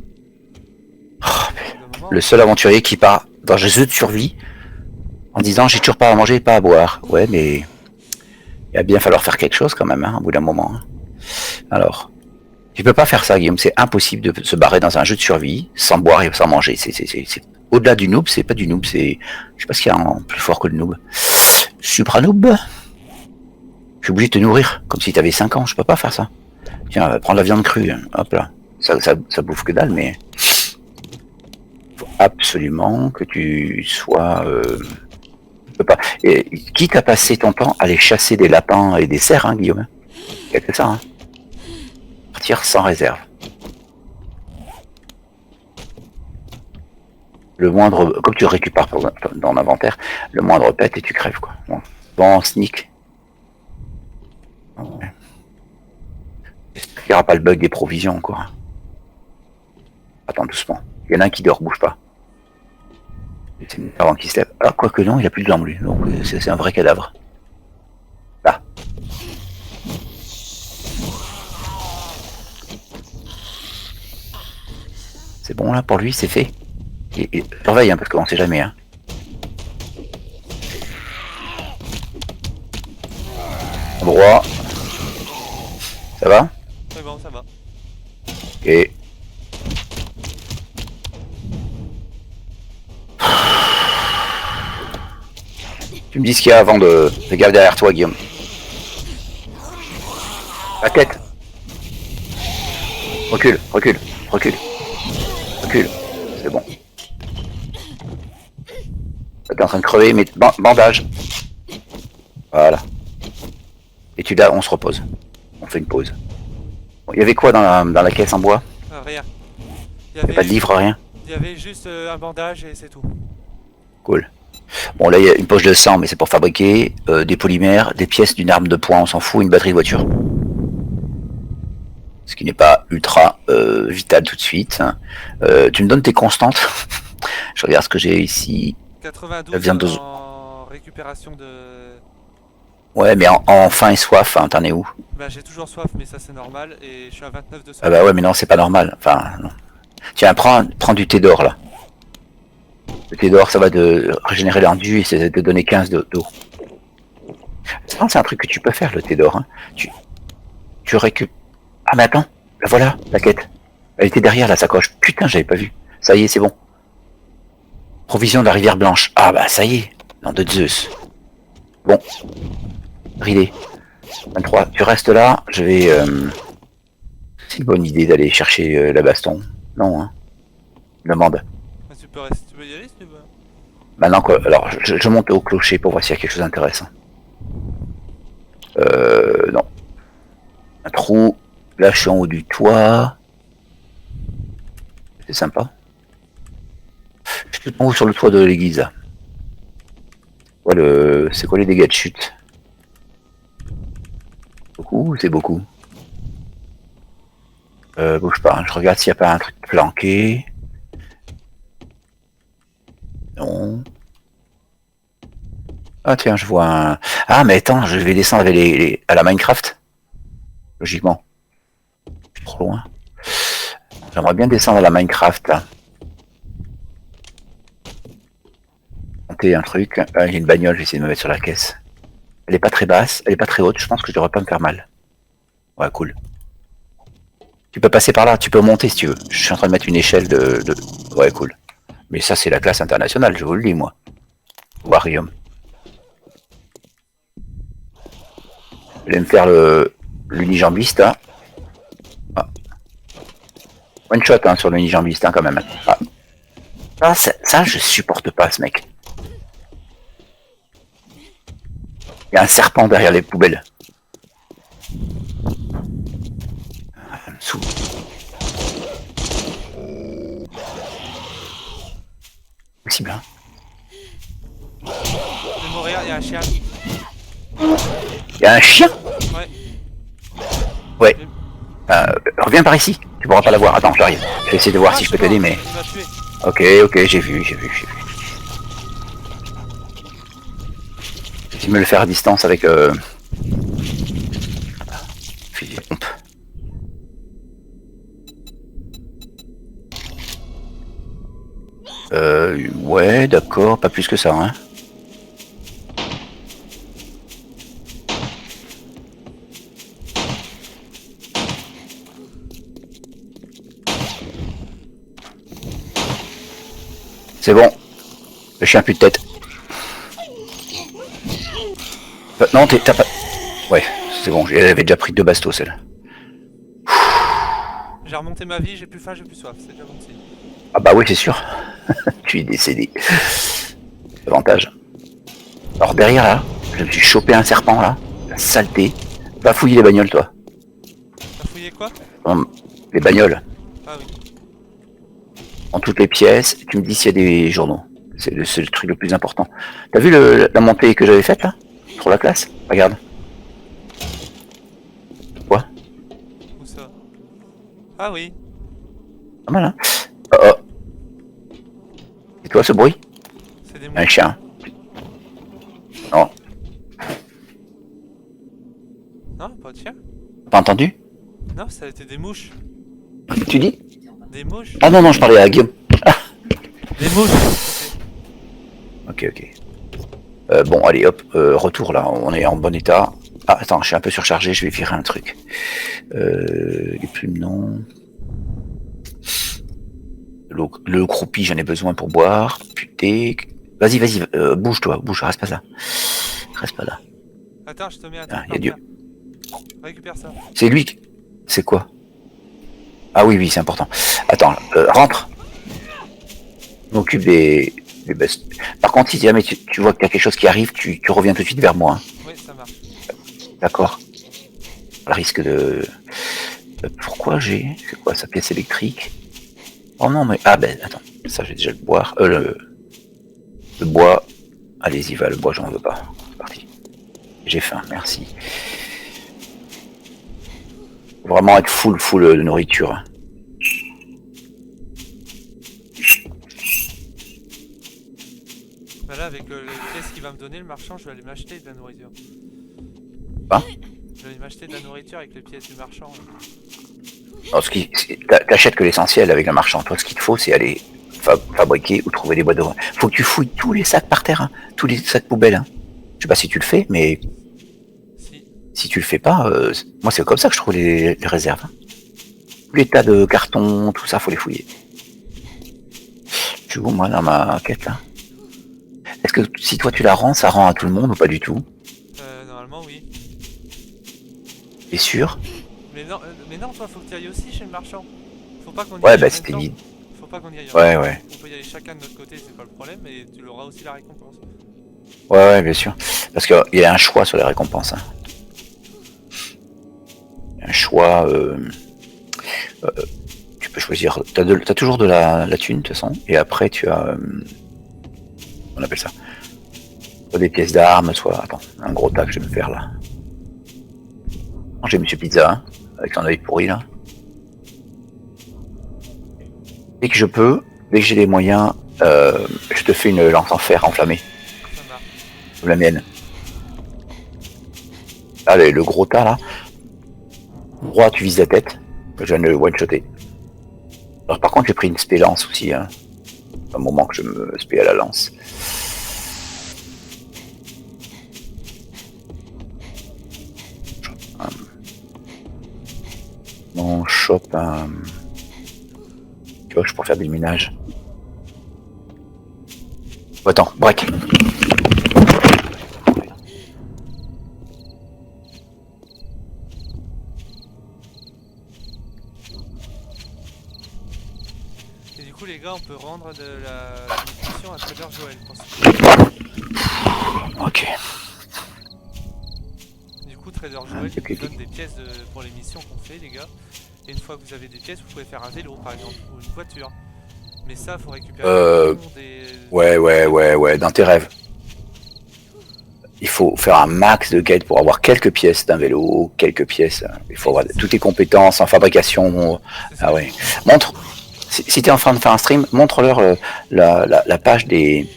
Le seul aventurier qui part dans un jeu de survie en disant j'ai toujours pas à manger, pas à boire. Ouais, mais il va bien falloir faire quelque chose quand même, hein, au bout d'un moment. Hein. Alors, tu peux pas faire ça, Guillaume. C'est impossible de se barrer dans un jeu de survie sans boire et sans manger. C'est au-delà du noob, c'est pas du noob. C'est, je sais pas ce qu'il y a en plus fort que le noob. Supra noob. Je suis obligé de te nourrir comme si t'avais 5 ans. Je peux pas faire ça. Tiens, prends la viande crue. Hop là. Ça bouffe que dalle, mais faut absolument que tu sois. Tu peux pas. Et, quitte à passer ton temps à aller chasser des lapins et des cerfs, hein, Guillaume. Il y a que ça. Hein. Partir sans réserve. Le moindre, comme tu récupères dans l'inventaire, le moindre pète et tu crèves quoi. Bon, sneak. Ouais. J'espère qu'il n'y aura pas le bug des provisions quoi. Attends doucement. Il y en a un qui dort, bouge pas. C'est avant qu'il se lève. Alors quoique non, il a plus de jambes lui, donc c'est un vrai cadavre. Là. C'est bon là pour lui, c'est fait. Et surveille hein, parce qu'on sait jamais hein. Droit. Ça va? C'est bon, ça va. Et tu me dis ce qu'il y a avant de regarder derrière toi, Guillaume. La tête. Recule, recule, recule. Recule. C'est bon. T'es en train de crever, mais bandage. Voilà. Et tu là, on se repose. On fait une pause. Bon, il y avait quoi dans la caisse en bois? Rien. Il n'y a pas de livre, rien. Il y avait juste un bandage et c'est tout. Cool. Bon, là, il y a une poche de sang, mais c'est pour fabriquer des polymères, des pièces d'une arme de poing, on s'en fout, une batterie de voiture. Ce qui n'est pas ultra vital tout de suite. Hein. Tu me donnes tes constantes. Je regarde ce que j'ai ici. 92 en récupération de... Ouais, mais en faim et soif, hein, t'en es où? Bah j'ai toujours soif, mais ça c'est normal, et je suis à 29 de soif. Ah bah ouais, mais non, c'est pas normal. Enfin, non. Tiens, prends du thé d'or, là. Le thé d'or, ça va de régénérer l'enduit et c'est de donner 15 d'eau. Ça, c'est un truc que tu peux faire, le thé d'or. Hein. Tu récupères... Ah mais attends, la voilà, la quête. Elle était derrière la sacoche. Putain, j'avais pas vu. Ça y est, c'est bon. Provision de la rivière blanche. Ah bah ça y est, nom de Zeus. Bon. Ridé. 23, tu restes là, je vais... C'est une bonne idée d'aller chercher la baston. Non, hein. Demande. Ah, tu peux y aller si tu veux. Maintenant, quoi, alors, je monte au clocher pour voir s'il y a quelque chose d'intéressant. Non. Un trou. Là, je suis en haut du toit. C'est sympa. Je suis en haut sur le toit de l'église. Ouais, c'est quoi les dégâts de chute? Beaucoup ou c'est beaucoup? Bouge pas, hein. Je regarde s'il n'y a pas un truc planqué. Non. Ah tiens, je vois un... Ah mais attends, je vais descendre avec à la Minecraft. Logiquement. Je suis trop loin. J'aimerais bien descendre à la Minecraft là. Monter un truc. Ah, il y a une bagnole, je vais essayer de me mettre sur la caisse. Elle est pas très basse, elle est pas très haute, je pense que je devrais pas me faire mal. Ouais, cool. Tu peux passer par là, tu peux monter si tu veux. Je suis en train de mettre une échelle de... Ouais, cool. Mais ça, c'est la classe internationale, je vous le dis, moi. Warium. Je vais me faire l'unijambiste, hein. Ah. One shot hein, sur l'unijambiste, hein, quand même. Ah. Ça, je supporte pas, ce mec. Il y a un serpent derrière les poubelles. Ça me saoule. Possible, hein. Je vais mourir, il y a un chien. Il y a un chien? Ouais. Ouais. Reviens par ici. Tu pourras pas la voir. Attends, j'arrive. Je vais essayer de voir si je peux t'aider, mais... Il m'a tué. Ok, j'ai vu. Je vais me le faire à distance avec... Fusil à pompe. Ouais, d'accord, pas plus que ça, hein. C'est bon. Le chien a plus de tête. Non, t'as pas... Ouais, c'est bon, j'avais déjà pris 2 bastos, celle-là. J'ai remonté ma vie, j'ai plus faim, j'ai plus soif, c'est déjà bon signe. Ah bah oui, c'est sûr. Tu es décédé. Avantage. Alors derrière, là, je me suis chopé un serpent, là. La saleté. Va fouiller les bagnoles, toi. T'as fouillé quoi? Les bagnoles. Ah oui. En toutes les pièces, tu me dis s'il y a des journaux. C'est le truc le plus important. T'as vu la montée que j'avais faite là? Sur la classe? Regarde. Quoi? Où ça? Ah oui. Pas mal hein? Oh. C'est toi ce bruit? C'est des Un mouches. chien. Non. Non, pas de chien. Pas entendu? Non, ça a été des mouches. Tu dis? Des mouches. Ah non, je parlais à Guillaume. Ah. Des mouches. Ok. Bon, allez, hop, retour là, on est en bon état. Ah, attends, je suis un peu surchargé, je vais virer un truc. Les plumes, non. Le croupi, j'en ai besoin pour boire. Putain. Vas-y, bouge-toi, reste pas là. Reste pas là. Attends, je te mets un Ah, truc. y a Dieu. Récupère ça. C'est lui qui... C'est quoi? Ah oui, c'est important. Attends, rentre. Je m'occupe des bestes. Par contre, si jamais tu vois qu'il y a quelque chose qui arrive, tu reviens tout de suite vers moi. Hein. Oui, ça marche. D'accord. Le risque de... Pourquoi j'ai... C'est quoi sa pièce électrique? Oh non, mais... Ah ben, attends. Ça, je vais déjà le boire. Le bois... Allez-y, va, le bois, j'en veux pas. C'est parti. J'ai faim, merci. Faut vraiment être full de nourriture. Hein. Bah là, avec les pièces qu'il va me donner, le marchand, je vais aller m'acheter de la nourriture. Hein? Je vais aller m'acheter de la nourriture avec les pièces du marchand. Alors, t'achètes que l'essentiel avec le marchand. Toi, ce qu'il te faut, c'est aller fabriquer ou trouver des boîtes de... Faut que tu fouilles tous les sacs par terre, hein, tous les sacs poubelles. Hein. Je sais pas si tu le fais, mais si tu le fais pas, moi c'est comme ça que je trouve les réserves. Hein. Tous les tas de cartons, tout ça, faut les fouiller. Je suis où moi dans ma quête là? Est-ce que si toi tu la rends, ça rend à tout le monde ou pas du tout? Normalement oui. T'es sûr? Mais non, toi faut que tu ailles aussi chez le marchand. Faut pas qu'on y Ouais, aille bah en même c'était temps. dit. Faut pas qu'on y aille en Ouais, même temps. ouais. On peut y aller chacun de notre côté, c'est pas le problème, mais tu auras aussi la récompense. Ouais, bien sûr. Parce qu'il y a un choix sur les récompenses. Hein. Un choix. Tu peux choisir. T'as toujours de la thune, de toute façon. Et après, tu as. On appelle ça. Soit des pièces d'armes, soit. Attends, un gros tas que je vais me faire là. J'ai Monsieur Pizza, hein, avec son œil pourri là. Dès que je peux, dès que j'ai les moyens, je te fais une lance en fer enflammée. Ça marche. Comme la mienne. Allez, le gros tas là. Droit, tu vises la tête. Je viens de le one-shotter. Alors par contre, j'ai pris une spé lance aussi. Hein. Un moment que je me spé à la lance. On chope un... Tu vois que je pourrais faire des minages. Attends, break. Et du coup les gars, on peut rendre de la mission à Trader Joel. Ok. Du coup Trader Joel il vous donne des pièces pour les missions qu'on fait les gars. Et une fois que vous avez des pièces, vous pouvez faire un vélo par exemple, ou une voiture. Mais ça, faut récupérer des... Ouais, dans tes rêves. Il faut faire un max de quêtes pour avoir quelques pièces d'un vélo, quelques pièces. Il faut avoir toutes tes compétences en fabrication. Ah ouais. Montre. Si tu es en train de faire un stream, montre-leur la page des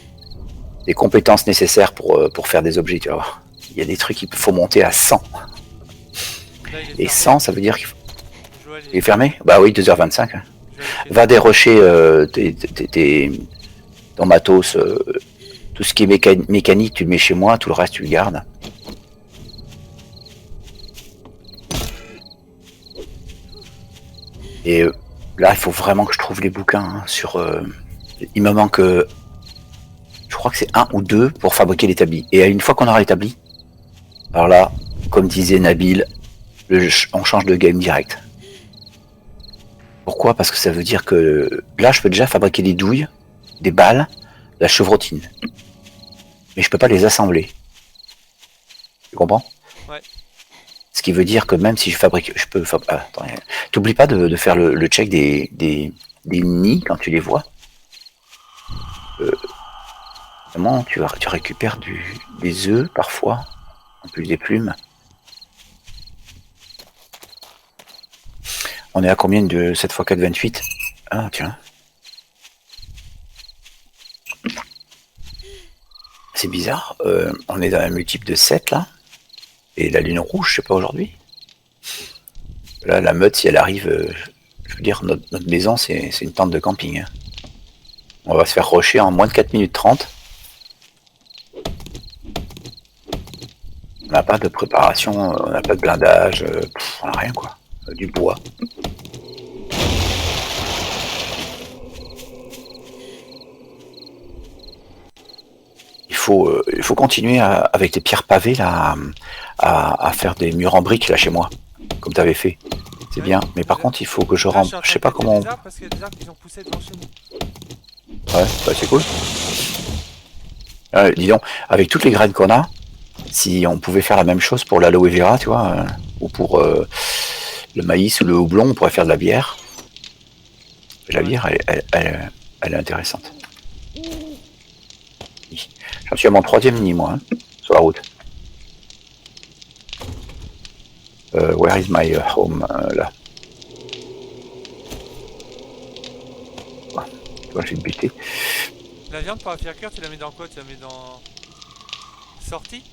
compétences nécessaires pour faire des objets. Tu vas voir. Il y a des trucs qu'il faut monter à 100. Là, et 100, ça veut dire qu'il faut... Joël, Il est fermé? Bah oui, 2h25. Va dérocher ton matos, tout ce qui est mécanique, tu le mets chez moi, tout le reste, tu le gardes. Et là, il faut vraiment que je trouve les bouquins hein, sur... il me manque... je crois que c'est 1 ou 2 pour fabriquer l'établi. Et une fois qu'on aura l'établi, alors là, comme disait Nabil, on change de game direct. Pourquoi? Parce que ça veut dire que là, je peux déjà fabriquer des douilles, des balles, de la chevrotine. Mais je peux pas les assembler. Tu comprends? Ouais. Ce qui veut dire que même si je fabrique... Je peux... attends, t'oublies pas de faire le check des nids quand tu les vois. Vraiment, tu récupères des œufs parfois, en plus des plumes. On est à combien de 7 x 4, 28? Ah, tiens. C'est bizarre. On est dans un multiple de 7, là. Et la lune rouge, je sais pas, aujourd'hui. Là, la meute, si elle arrive... je veux dire, notre maison, c'est une tente de camping. Hein. On va se faire rusher en moins de 4 minutes 30. On n'a pas de préparation, on n'a pas de blindage, on n'a rien, quoi. Du bois. Il faut continuer avec les pierres pavées là, à faire des murs en briques là chez moi, comme tu avais fait. C'est bien, mais par contre il faut que je rentre. Je sais pas comment. Parce qu'il y a des arbres qui ont poussé devant chez nous. Ouais, bah c'est cool. Dis donc, avec toutes les graines qu'on a, si on pouvait faire la même chose pour l'aloe vera, tu vois, ou pour le maïs ou le houblon, on pourrait faire de la bière. La bière, elle est intéressante. J'en suis à mon 3e nid, moi, hein, sur la route. Where is my home, là. Ouais, tu vois, j'ai buté. La viande pour la faire cuire, tu la mets dans quoi? Tu la mets dans... Sortie?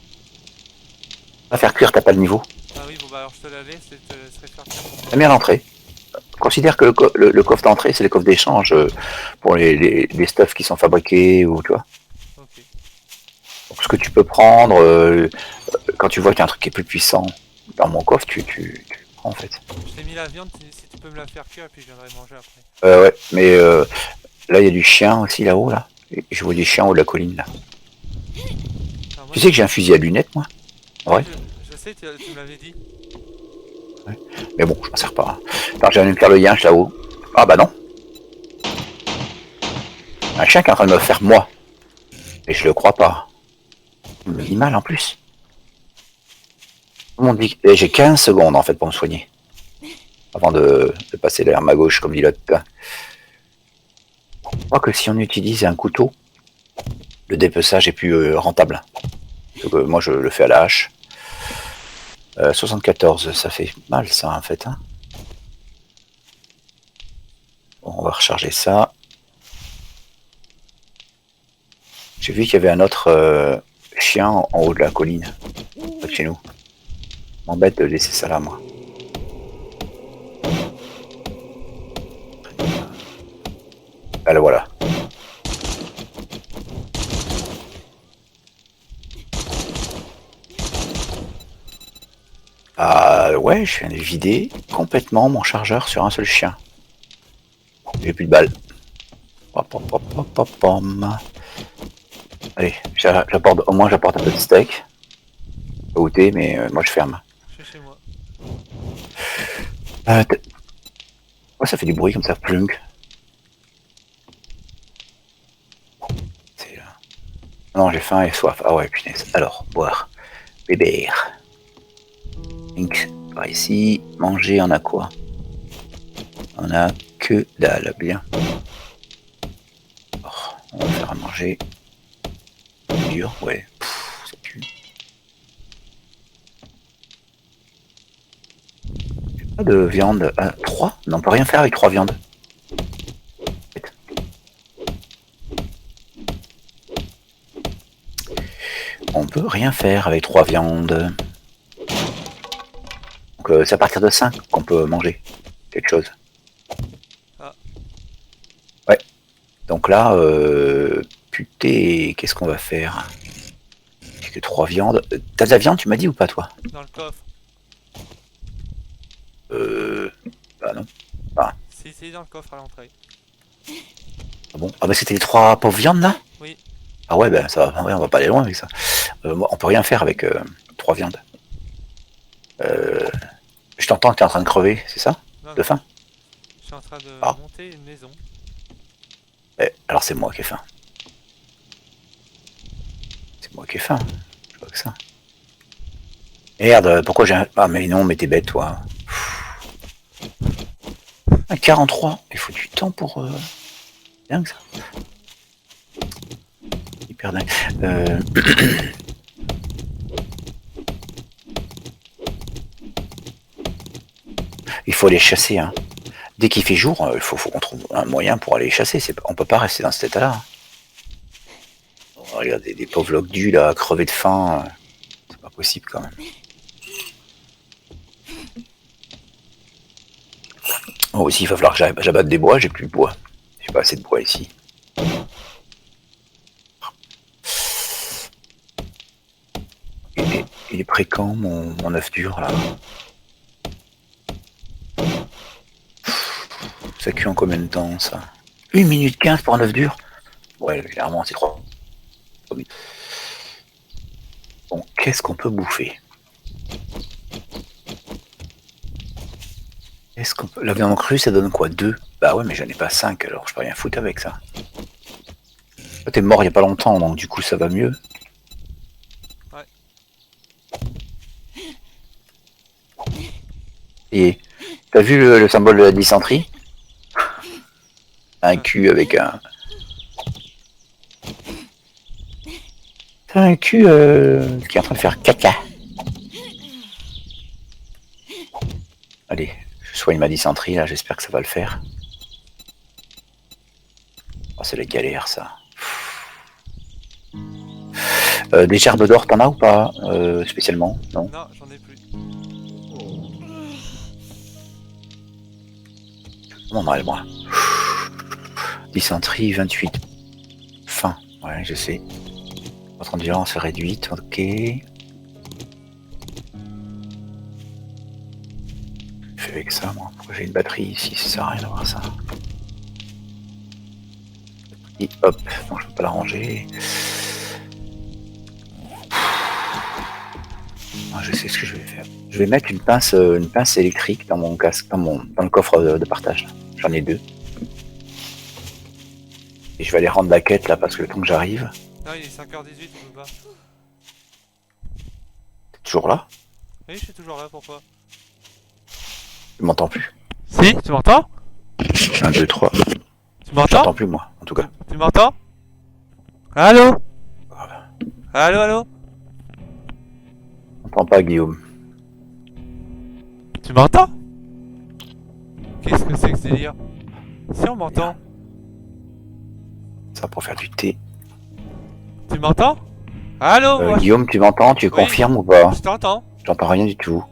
À faire cuire, t'as pas le niveau. Ah oui, bon bah alors je te la laisse et te serait faire cuire pour moi. La mets à l'entrée. considère que le coffre d'entrée, c'est les coffres d'échange pour les stuffs qui sont fabriqués ou tu vois. Ok. Donc, ce que tu peux prendre quand tu vois qu'il y a un truc qui est plus puissant dans mon coffre, tu prends en fait. Je t'ai mis la viande, si tu peux me la faire cuire et puis je viendrai manger après. Ouais, mais là il y a du chien aussi là-haut là. Et je vois des chiens au haut de la colline là. Alors, moi, Tu sais que j'ai un fusil à lunettes moi. Ouais. je sais, tu me l'avais dit. Ouais. Mais bon, je m'en sers pas. Attends, j'ai venu me faire le yinche là-haut. Ah bah non. Un chien qui est en train de me faire moi. Et je le crois pas. Il me dit mal en plus. Tout le monde dit que j'ai 15 secondes en fait pour me soigner. Avant de passer l'arme à gauche comme dit l'autre. Je crois que si on utilise un couteau, le dépeçage est plus rentable. Donc, moi je le fais à la hache. 74, ça fait mal ça en fait. Hein. Bon, on va recharger ça. J'ai vu qu'il y avait un autre chien en haut de la colline, près de chez nous. M'embête de laisser ça là, moi. Ah, le voilà. Ah ouais, je viens de vider complètement mon chargeur sur un seul chien. J'ai plus de balles. Hop, hop, hop, hop, hop, pom. Allez, j'apporte, au moins j'apporte un peu de steak. Pas goûter, mais moi je ferme. Je suis chez moi. Ouais, ça fait du bruit comme ça, plunk. C'est là. Non, j'ai faim et soif. Ah ouais, punaise. Alors, boire. Bébert. Donc, par ici, manger, on a quoi? On a que dalle, bien. Oh, on va faire à manger. Dur, ouais. Pff, ça pue. J'ai pas de viande. 3? Non, on peut rien faire avec 3 viandes. On peut rien faire avec 3 viandes. Donc c'est à partir de 5 qu'on peut manger quelque chose. Ah. Ouais. Donc là, putain, qu'est-ce qu'on va faire? J'ai que 3 viandes. T'as de la viande, tu m'as dit ou pas toi? Dans le coffre. Bah non. Ah, C'est dans le coffre à l'entrée. ah bon. Ah bah c'était les 3 pauvres viandes là? Oui. Ah ouais, ben ça va, ouais, on va pas aller loin avec ça. On peut rien faire avec 3 viandes. Je t'entends que t'es en train de crever, c'est ça? Non, De non. faim? Je suis en train de Ah. monter une maison. Alors c'est moi qui ai faim. C'est moi qui ai faim. Je vois que ça. Merde, pourquoi j'ai un... Ah mais non, mais t'es bête toi. Un 43, il faut du temps pour... Dingue ça. Hyper dingue. Il faut aller chasser. Hein. Dès qu'il fait jour, il faut qu'on trouve un moyen pour aller chasser. On peut pas rester dans cet état-là. Oh, regardez, des pauvres logdus là, crevés de faim. C'est pas possible quand même. Oh, aussi, il va falloir que j'abatte des bois. J'ai plus de bois. J'ai pas assez de bois ici. Il est prêt quand mon œuf dur là? Ça cuit en combien de temps ça? 1 minute 15 pour un œuf dur? Ouais, clairement c'est trop. Bon, qu'est-ce qu'on peut bouffer? Est-ce qu'on peut... La viande crue ça donne quoi? 2? Bah ouais mais j'en ai pas 5 alors je peux rien foutre avec ça. Toi t'es mort il y a pas longtemps donc du coup ça va mieux. Ouais. Et t'as vu le symbole de la dysenterie? Un cul avec un... Un cul qui est en train de faire caca. Allez, je soigne ma dysenterie là, j'espère que ça va le faire. Oh, c'est la galère ça. Des gerbes d'or, t'en as ou pas spécialement? Non. Non, j'en ai plus. Mon mal, moi. Dysenterie, 28. Faim. Ouais, je sais. Votre endurance est réduite, ok. Je fais avec ça, moi. Pourquoi j'ai une batterie ici? Ça sert à rien d'avoir ça. Et hop, donc je peux pas la ranger. Ah, je sais ce que je vais faire. Je vais mettre une pince électrique dans mon casque, dans le coffre de partage. J'en ai 2. Et je vais aller rendre la quête là parce que le temps que j'arrive. Non, il est 5h18, on peut pas. T'es toujours là? Oui, je suis toujours là, pourquoi? Tu m'entends plus? Si, tu m'entends? 1, 2, 3. Tu Je m'entends? t'entends plus moi, en tout cas. Tu m'entends? Allô? Allô? Je t'entends pas, Guillaume. Tu m'entends? Qu'est-ce que c'est que ce délire? Si on m'entend. Ça pour faire du thé. Tu m'entends? Allô? Moi, Guillaume, tu m'entends? Tu Oui. confirmes ou pas? je t'entends. J'entends rien du tout.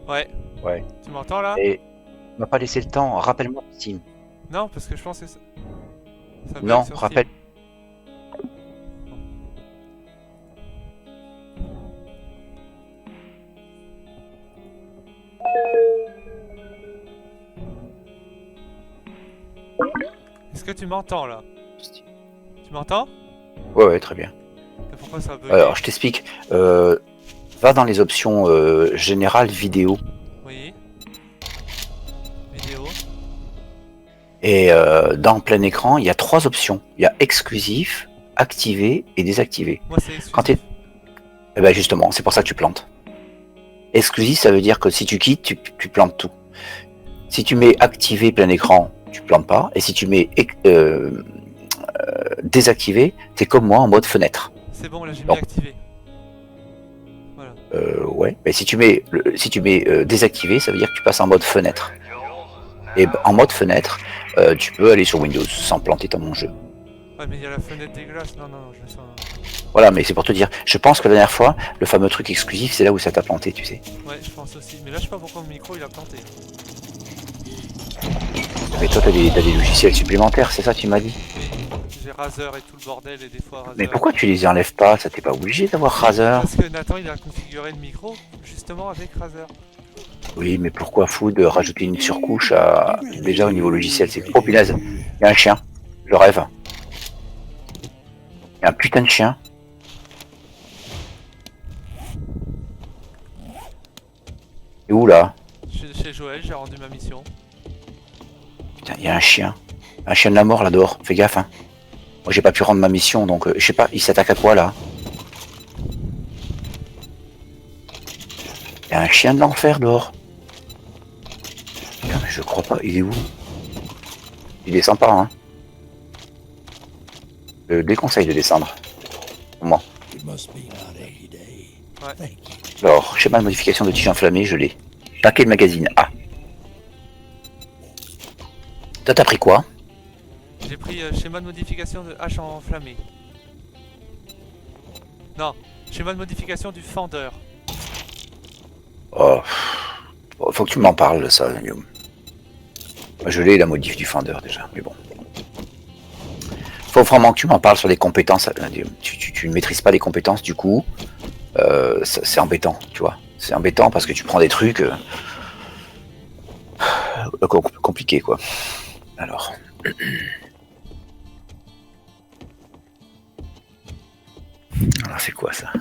Ouais. Ouais. Tu m'entends là? Et tu m'as pas laissé le temps. Rappelle-moi, Steam. Non, parce que je pense que ça bug Non, sur rappelle. Steam. Est-ce que tu m'entends là? Tu m'entends? Ouais, très bien. Et pourquoi ça bug? Alors, je t'explique. Va dans les options générales vidéo. Oui. Vidéo. Et dans plein écran, il y a 3 options. Il y a exclusif, activé et désactivé. Moi c'est exclusif. Quand t'es... Eh ben justement, c'est pour ça que tu plantes. Exclusif, ça veut dire que si tu quittes, tu plantes tout. Si tu mets activé plein écran, tu plantes pas. Et si tu mets désactivé, t'es comme moi en mode fenêtre. C'est bon, là j'ai mis Non. activé. Voilà. Ouais. Mais si tu mets, désactivé, ça veut dire que tu passes en mode fenêtre. Et en mode fenêtre, tu peux aller sur Windows sans planter ton jeu. Ouais, mais il y a la fenêtre dégueulasse. Non, je le sens. Voilà, mais c'est pour te dire. Je pense que la dernière fois, le fameux truc exclusif, c'est là où ça t'a planté, tu sais. Ouais, je pense aussi. Mais là, je sais pas pourquoi mon micro il a planté. Mais toi, t'as des logiciels supplémentaires, c'est ça, tu m'as dit? Oui, j'ai Razer et tout le bordel, et des fois Razer. Mais pourquoi tu les enlèves pas? Ça t'es pas obligé d'avoir Razer? Parce que Nathan il a configuré le micro justement avec Razer. Oui, mais pourquoi fou de rajouter une surcouche à... Déjà au niveau logiciel, c'est... Oh punaise, il y a un chien, je rêve. Il y a un putain de chien. Et où là? Chez Joël, j'ai rendu ma mission. Putain, il y a un chien. Un chien de la mort là dehors, fais gaffe hein. Moi j'ai pas pu rendre ma mission donc je sais pas, il s'attaque à quoi là? Il y a un chien de l'enfer dehors. Putain, mais je crois pas, il est où? Il descend pas hein. Je déconseille de descendre. Au moins. Ouais. Alors, schéma de modification de tige enflammée, je l'ai. Paquet de magazine A. Toi t'as pris quoi? J'ai pris schéma de modification de hache enflammée. Non, schéma de modification du fendeur. Oh, faut que tu m'en parles de ça, Guillaume. Je l'ai la modif du Fender déjà, mais bon. Faut vraiment que tu m'en parles sur les compétences. Tu ne maîtrises pas les compétences, du coup, c'est embêtant, tu vois. C'est embêtant parce que tu prends des trucs compliqués, quoi. Alors. Alors, c'est quoi ça?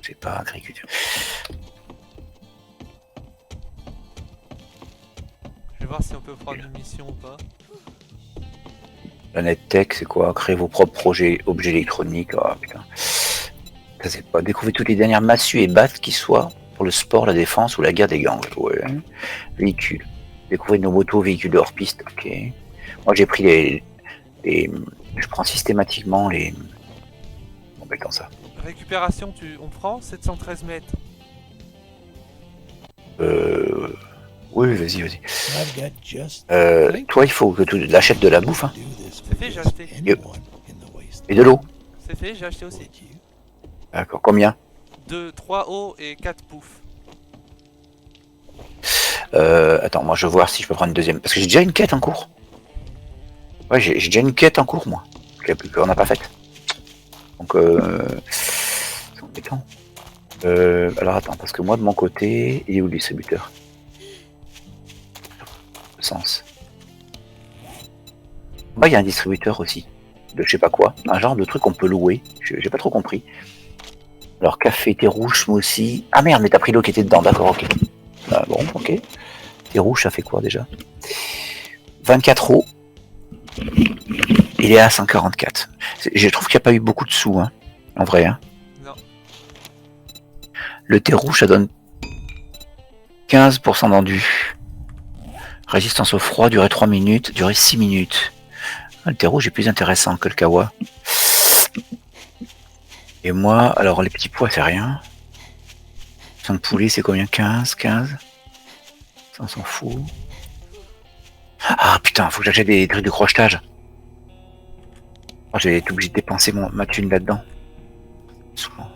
C'est pas agriculture. Je vais voir si on peut prendre une mission ou pas. Planète Tech, c'est quoi? Créer vos propres projets, objets électroniques. Oh putain. Ça c'est pas. Découvrir toutes les dernières massues et battes qui soient pour le sport, la défense ou la guerre des gangs. Ouais. Véhicules. Découvrir de nouveaux motos, véhicules de hors-piste. Ok. Moi j'ai pris les. Je prends systématiquement les. Bon, ben, comme ça. Récupération, on prend 713 mètres. Oui, vas-y, vas-y. I've got just Toi, il faut que tu l'achètes de la bouffe, hein, C'est fait, j'ai acheté. et de l'eau. C'est fait, j'ai acheté aussi. D'accord. Combien? 2, 3 eaux et 4 poufs. Attends, moi je vais voir si je peux prendre une deuxième. Parce que j'ai déjà une quête en cours. Ouais, j'ai déjà une quête en cours, moi. Qu'on n'a pas faite. Donc, c'est embêtant. Alors attends, parce que moi de mon côté, il est où le distributeur? Le sens. Bah, il y a un distributeur aussi. De je sais pas quoi. Un genre de truc qu'on peut louer. J'ai pas trop compris. Alors, café, thé rouge, smoothie. Ah merde, mais t'as pris l'eau qui était dedans, d'accord, ok. Ah, bon, ok. Thé rouge, ça fait quoi déjà? 24 eaux. Il est à 144. Je trouve qu'il n'y a pas eu beaucoup de sous, hein, en vrai. Hein. Non. Le thé rouge, ça donne 15% d'endu. Résistance au froid, durée 3 minutes, durée 6 minutes. Le thé rouge est plus intéressant que le kawa. Et moi, alors les petits pois, c'est rien. 5 poulet, c'est combien? 15. Ça, on s'en fout. Ah putain, faut que j'achète des trucs de crochetage. Oh, j'ai été obligé de dépenser ma thune là-dedans. Souvent.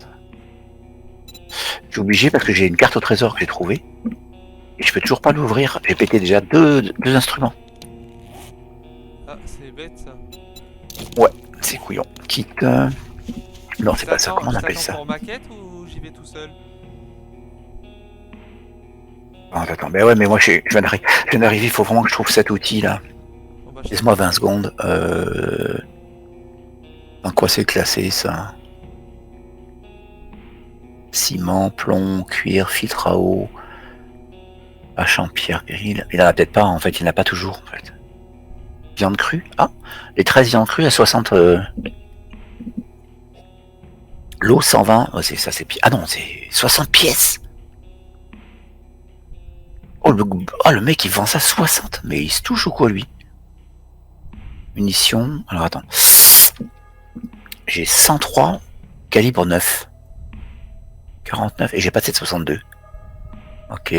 Je suis obligé parce que j'ai une carte au trésor que j'ai trouvée. Et je peux toujours pas l'ouvrir. J'ai pété déjà deux instruments. Ah, c'est bête ça. Ouais, c'est couillon. Quitte. Non, c'est pas ça. Comment on appelle ça? pour maquette ou j'y vais tout seul? Attends, mais ouais, mais moi je viens d'arriver, il faut vraiment que je trouve cet outil là. Bon, bah, Laisse-moi 20 secondes. Dans quoi c'est classé ça? Ciment, plomb, cuir, filtre à eau, hache en pierre, grill. Il en a peut-être pas, en fait, il n'y en a pas toujours en fait. Viande crue? Ah, les 13 viandes crues à 60. L'eau 120. Oh, c'est ça, c'est. Ah non, c'est 60 pièces! Oh le mec il vend ça 60, mais il se touche ou quoi lui? Munitions, alors attends. J'ai 103, calibre 9. 49, et j'ai pas de 762. Ok.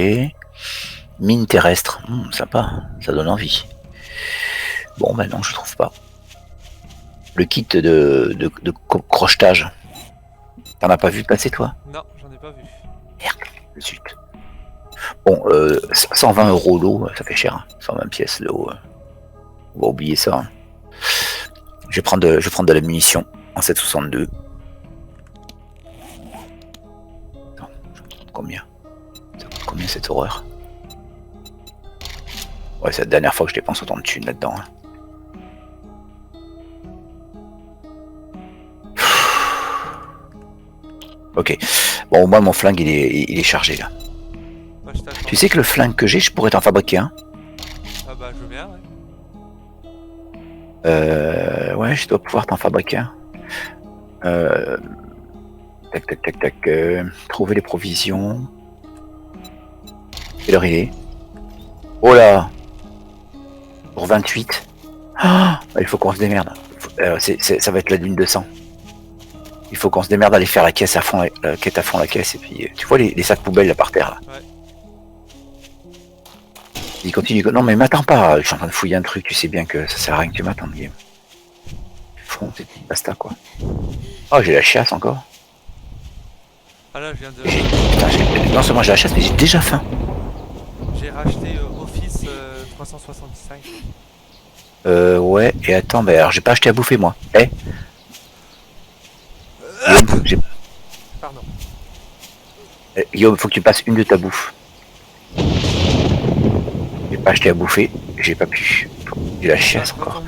Mine terrestre, sympa, ça donne envie. Bon ben non, je trouve pas. Le kit de crochetage. T'en as pas vu passer toi? Non, j'en ai pas vu. Merde, zut. Bon, 120 € l'eau, ça fait cher. Hein. 120 pièces l'eau. On va oublier ça. Hein. Je vais prendre de la munition en 7,62. Attends, je vais prendre combien? Ça coûte combien cette horreur? Ouais, c'est la dernière fois que je dépense autant de thunes là-dedans. Hein. Ok. Bon, au moins mon flingue il est chargé là. Bah, tu sais que le flingue que j'ai, je pourrais t'en fabriquer un. Ah bah je veux bien, ouais. Ouais, je dois pouvoir t'en fabriquer un. Tac. Trouver les provisions. Quelle heure il est? Oh là! Pour 28. Ah, il faut qu'on se démerde. Ça va être la lune de sang. Il faut qu'on se démerde d'aller faire la caisse à fond, la caisse, et puis tu vois les sacs poubelles là par terre là. Ouais. Il continue. Non mais m'attends pas, je suis en train de fouiller un truc, tu sais bien que ça sert à rien que tu m'attendes, game. Fond, basta quoi. Oh j'ai la chasse encore. Ah là je viens de... Putain, non seulement j'ai la chasse, mais j'ai déjà faim. J'ai racheté Office 365. Ouais, et attends, bah alors j'ai pas acheté à bouffer moi. Guillaume, Pardon. Guillaume, faut que tu passes une de ta bouffe. J'ai pas acheté à bouffer, j'ai pas pu. J'ai la chasse encore.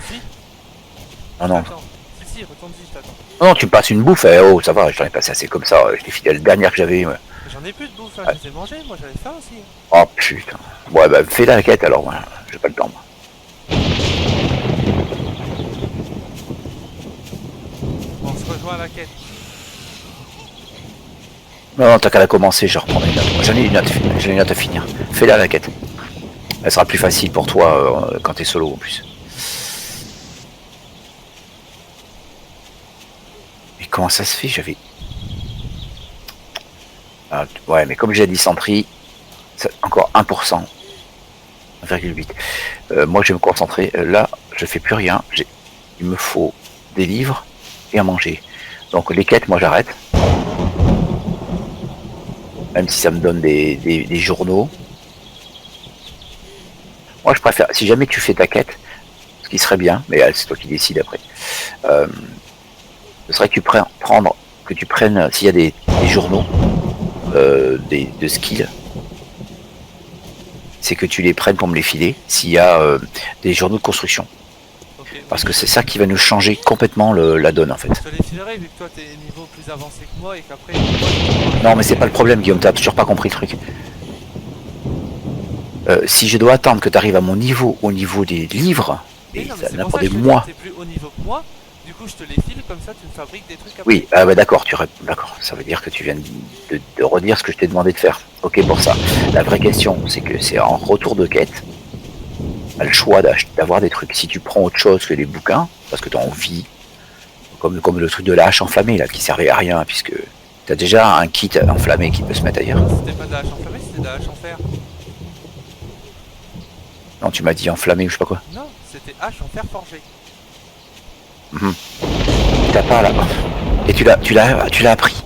Non, non. Attends. Si, retourne-y, je t'attends. Non, tu me passes une bouffe, oh ça va, j'en ai passé assez comme ça, j'étais fidèle, la dernière que j'avais. Ouais. J'en ai plus de bouffe, là, je les ai mangés, moi j'avais faim aussi. Oh putain. Ouais bah fais la quête alors, moi. J'ai pas le temps moi. On se rejoint à la quête. Non, t'as qu'à la commencer, je reprends les notes. J'ai les notes à finir. Fais-la la quête. Elle sera plus facile pour toi quand t'es solo en plus. Mais comment ça se fait? J'avais... Ah, ouais, mais comme j'ai la dysenterie, encore 1%. 1,8. Moi, je vais me concentrer. Là, je fais plus rien. Il me faut des livres et à manger. Donc les quêtes, moi, j'arrête. Même si ça me donne des journaux. Moi, je préfère... Si jamais tu fais ta quête, ce qui serait bien, mais c'est toi qui décides après, ce serait que tu prennes, s'il y a des journaux de skills, c'est que tu les prennes pour me les filer s'il y a des journaux de construction. Okay. Parce que c'est ça qui va nous changer complètement la donne en fait. Je te les filerai vu que toi t'es niveau plus avancé que moi et qu'après... Non mais c'est pas le problème Guillaume, t'as toujours pas compris le truc. Si je dois attendre que tu arrives à mon niveau, au niveau des livres, et non, ça c'est n'importe pour ça que des je mois. t'es plus haut niveau que moi, du coup je te les file comme ça tu me fabriques des trucs après. Oui, ah bah d'accord, d'accord, ça veut dire que tu viens de redire ce que je t'ai demandé de faire. Ok pour ça. La vraie question, c'est que c'est en retour de quête, tu as le choix d'avoir des trucs. Si tu prends autre chose que les bouquins, parce que tu as envie, comme le truc de la hache enflammée là, qui servait à rien, puisque tu as déjà un kit enflammé qui peut se mettre ailleurs. Non, c'était pas de la hache enflammée, c'était de la hache en fer. Non, tu m'as dit enflammé ou je sais pas quoi. Non, c'était hache en fer forgé. Mmh. T'as pas là. Et tu l'as appris.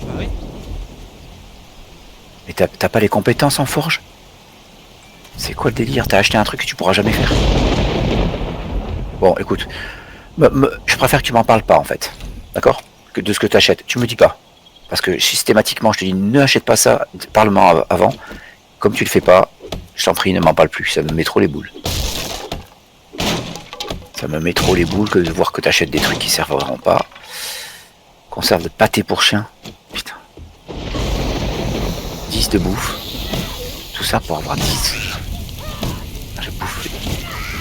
Bah oui. Mais t'as pas les compétences en forge? C'est quoi le délire? T'as acheté un truc que tu pourras jamais faire? Bon, écoute, je préfère que tu m'en parles pas en fait, d'accord? Que de ce que t'achètes, tu me dis pas, parce que systématiquement je te dis ne achète pas ça, parle-moi avant. Comme tu le fais pas, je t'en prie, ne m'en parle plus, ça me met trop les boules. Ça me met trop les boules que de voir que t'achètes des trucs qui servent vraiment pas. Conserve de pâté pour chien, putain. 10 de bouffe. Tout ça pour avoir 10. Je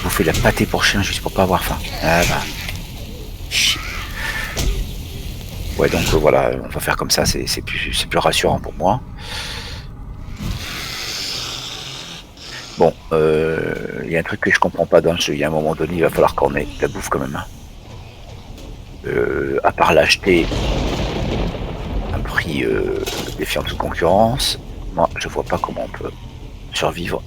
bouffer la pâté pour chien juste pour pas avoir faim. Ah bah. Chier. Ouais donc voilà, on va faire comme ça, c'est plus rassurant pour moi. Bon, y a un truc que je comprends pas dans le jeu, il y a un moment donné, il va falloir qu'on ait de la bouffe quand même. À part l'acheter à un prix défiant toute concurrence, moi je vois pas comment on peut survivre.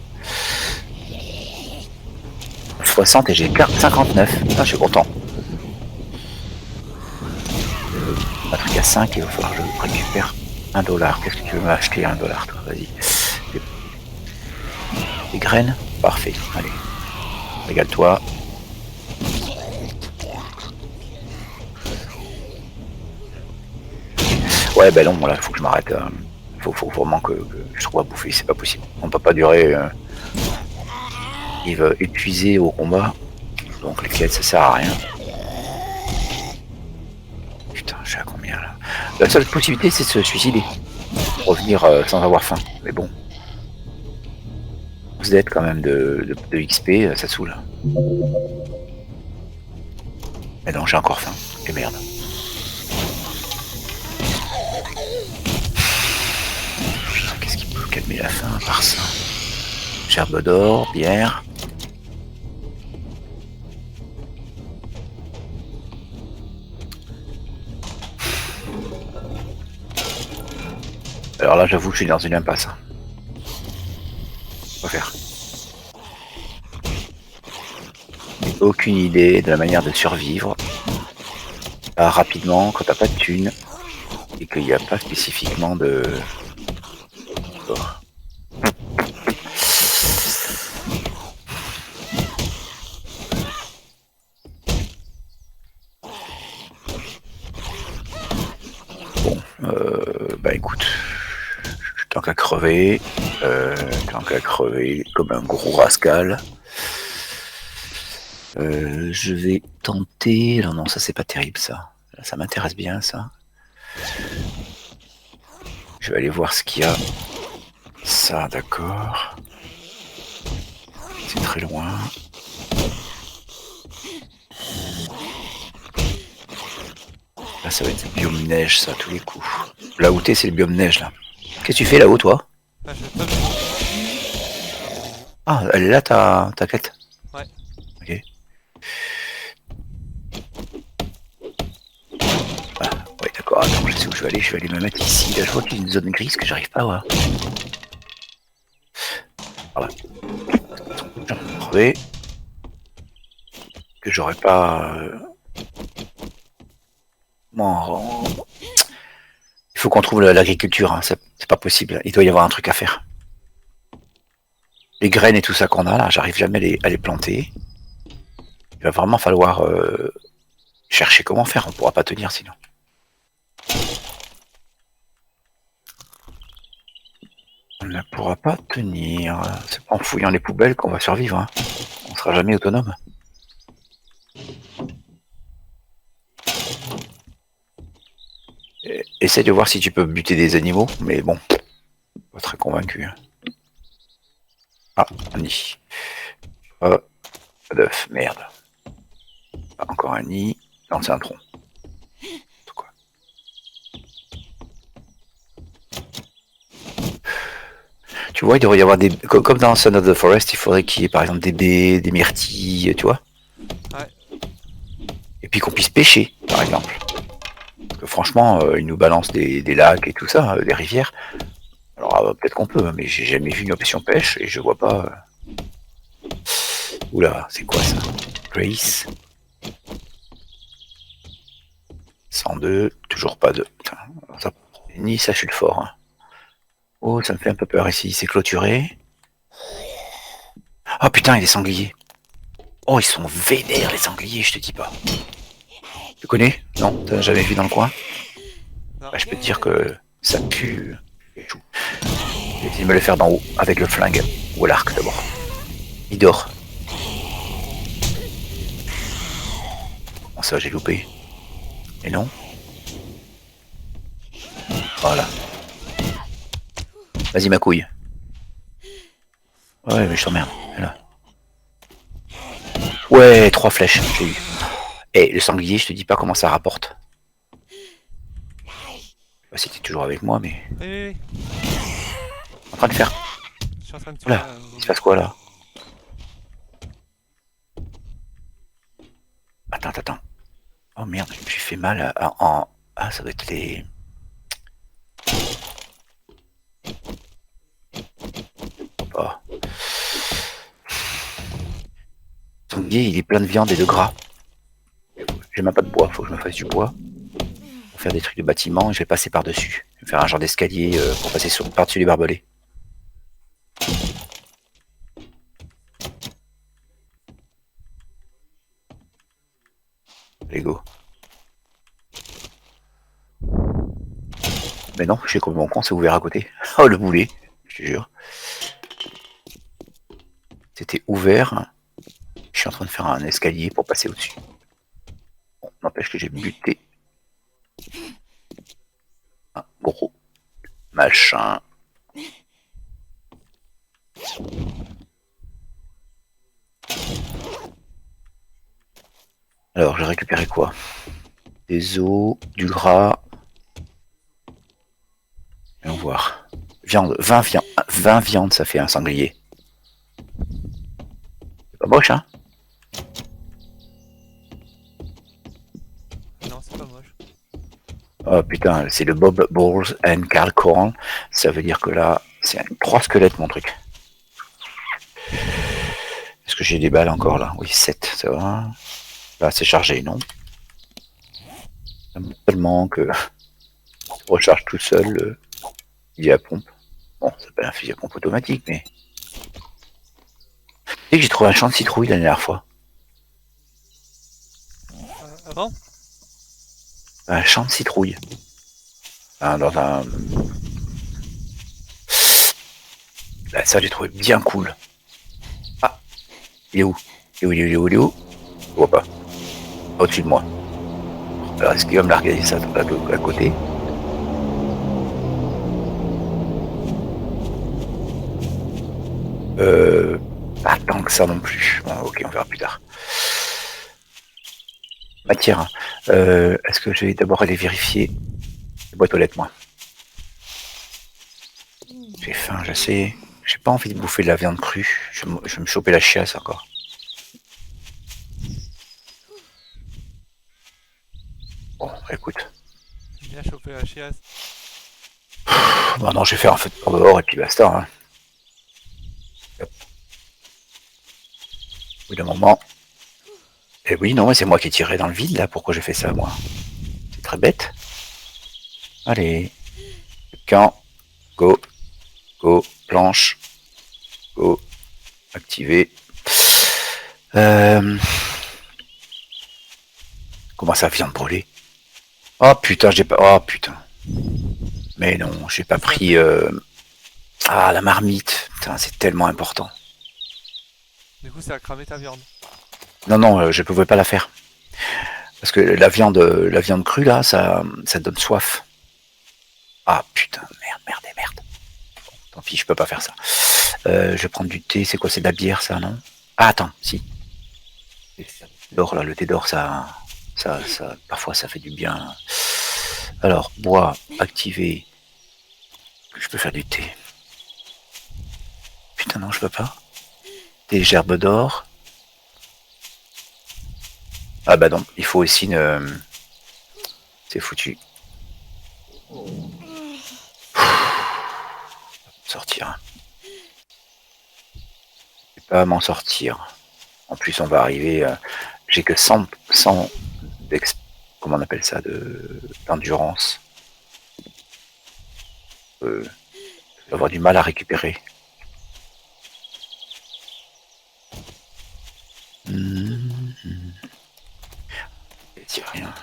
60 et j'ai 59, ah, je suis content. Un truc à 5, il va falloir que je récupère $1. Qu'est-ce que tu veux m'acheter $1 toi? Vas-y. Des graines? Parfait, allez. Régale-toi. Ouais, ben non, là, faut que je m'arrête. Faut vraiment que je trouve à bouffer, c'est pas possible. On peut pas durer. Il va épuiser au combat. Donc les quêtes, ça sert à rien. Putain, je suis à combien là? La seule possibilité, c'est de se suicider. Revenir sans avoir faim. Mais bon. Vous êtes quand même de XP, ça saoule. Mais non, j'ai encore faim. Et merde. Qu'est-ce qui peut calmer la faim par ça? Gerbe d'or, bière. Alors là, j'avoue que je suis dans une impasse. Quoi faire? Aucune idée de la manière de survivre rapidement quand t'as pas de thunes et qu'il n'y a pas spécifiquement de... Oh. Bon, bah écoute, tant qu'à crever comme un gros rascal. Je vais tenter... Non, ça c'est pas terrible ça. Ça m'intéresse bien ça. Je vais aller voir ce qu'il y a. Ça, d'accord. C'est très loin. Là, ça va être biome neige, ça, à tous les coups. Là où t'es, c'est le biome neige, là. Qu'est-ce que tu fais là-haut, toi? Ah, je vais pas vu. Ah, elle est là, ta quête. Ouais. Ok. Ah, ouais, d'accord, attends, je sais où je vais aller me mettre ici. Là, je vois qu'il y a une zone grise que j'arrive pas à voir. Voilà. J'en ai trouvé. Que j'aurais pas... Bon, il faut qu'on trouve l'agriculture, hein. C'est pas possible. Il doit y avoir un truc à faire. Les graines et tout ça qu'on a là, j'arrive jamais à les planter. Il va vraiment falloir chercher comment faire, on pourra pas tenir sinon. On ne pourra pas tenir. C'est pas en fouillant les poubelles qu'on va survivre. Hein. On sera jamais autonome. Essaye de voir si tu peux buter des animaux, mais bon, pas très convaincu. Hein. Ah, un nid. Pas d'œuf, merde. Ah, encore un nid. Non, c'est un tronc. Quoi. Tu vois, il devrait y avoir des... Comme dans Son of the Forest, il faudrait qu'il y ait par exemple des baies, des myrtilles, tu vois. Ouais. Et puis qu'on puisse pêcher, par exemple. Parce que franchement, ils nous balancent des lacs et tout ça, des rivières. Alors peut-être qu'on peut, mais j'ai jamais vu une option pêche et je vois pas... Oula, c'est quoi ça? Grace. 102, toujours pas de... Putain, ça... Ni ça, je suis le fort. Hein. Oh, ça me fait un peu peur ici, c'est clôturé. Oh putain, il y a des sangliers. Oh, ils sont vénères les sangliers, je te dis pas. Tu connais? Non, t'as jamais vu dans le coin? Non. Bah, je peux te dire que ça pue. Je vais essayer de me le faire d'en haut, avec le flingue. Ou l'arc d'abord. Il dort. Comment ça, j'ai loupé? Et non? Voilà. Vas-y, ma couille. Ouais, mais je t'emmerde. Là. Ouais, 3 flèches, j'ai eu. Et le sanglier, je te dis pas comment ça rapporte. Je sais pas si t'es toujours avec moi, mais... Oui. En train de faire. Je suis en train de tuer. Oula, il se passe quoi là? Attends. Oh merde, je me suis fait mal en... Ah, ça doit être les... Oh. Le sanglier, il est plein de viande et de gras. J'ai même pas de bois, faut que je me fasse du bois. Pour faire des trucs de bâtiment, je vais passer par-dessus. Je vais faire un genre d'escalier pour passer par-dessus les barbelés. Lego. Mais non, je sais comme mon con, c'est ouvert à côté. Oh, le boulet, je te jure. C'était ouvert. Je suis en train de faire un escalier pour passer au-dessus. Bon, n'empêche que j'ai buté. Un gros machin. Alors, j'ai récupéré quoi? Des os, du gras. Allons voir. Viande, 20 viandes, ça fait un sanglier. C'est pas moche, hein? Non, c'est pas moche. Oh putain, c'est le Bob Balls and Carl Corn. Ça veut dire que là, c'est 3 squelettes, mon truc. Est-ce que j'ai des balles encore là? Oui, 7, ça va. Là, c'est chargé, non? Tellement que je recharge tout seul le fusil à pompe. Bon, c'est pas un fusil à pompe automatique, mais... Tu sais que j'ai trouvé un champ de citrouille la dernière fois. Avant? Un champ de citrouille. Dans un... Là, ça, j'ai trouvé bien cool. Ah, il est où? Il est où? Je vois pas. Au-dessus de moi. Alors, est-ce qu'il va me larguer ça à côté? Pas tant que ça non plus. Bon, ok, on verra plus tard. Matière. Est-ce que je vais d'abord aller vérifier les boîtes aux lettres, moi? J'ai faim, je sais. J'ai pas envie de bouffer de la viande crue. Je vais me choper la chiasse encore. Bon, écoute. Bien choper la chiasse. Bon, non, je vais faire un feu de camp dehors et puis basta. Hein. Au bout d'un moment. Et oui, non, c'est moi qui ai tiré dans le vide là. Pourquoi j'ai fait ça, moi? C'est très bête. Allez. Camp. Go. Go. Planche. Go. Activer. Comment ça, viande brûlée? Oh putain, j'ai pas. Oh putain. Mais non, j'ai pas pris. Ah, la marmite. Putain, c'est tellement important. Du coup, ça a cramé ta viande. Non, non, je pouvais pas la faire. Parce que la viande crue là, ça donne soif. Ah putain, merde, merde et merde. Bon, tant pis, je peux pas faire ça. Je vais prendre du thé, c'est quoi, c'est de la bière ça, non? Ah attends, si. D'or là, le thé d'or, parfois ça fait du bien. Alors, bois, activé. Je peux faire du thé. Putain non, je peux pas. Des gerbes d'or. Ah bah non, il faut aussi une... C'est foutu. Sortir. Je vais pas m'en sortir. En plus, on va arriver... j'ai que 100 comment on appelle ça, d'endurance. Je vais avoir du mal à récupérer. C'est rien.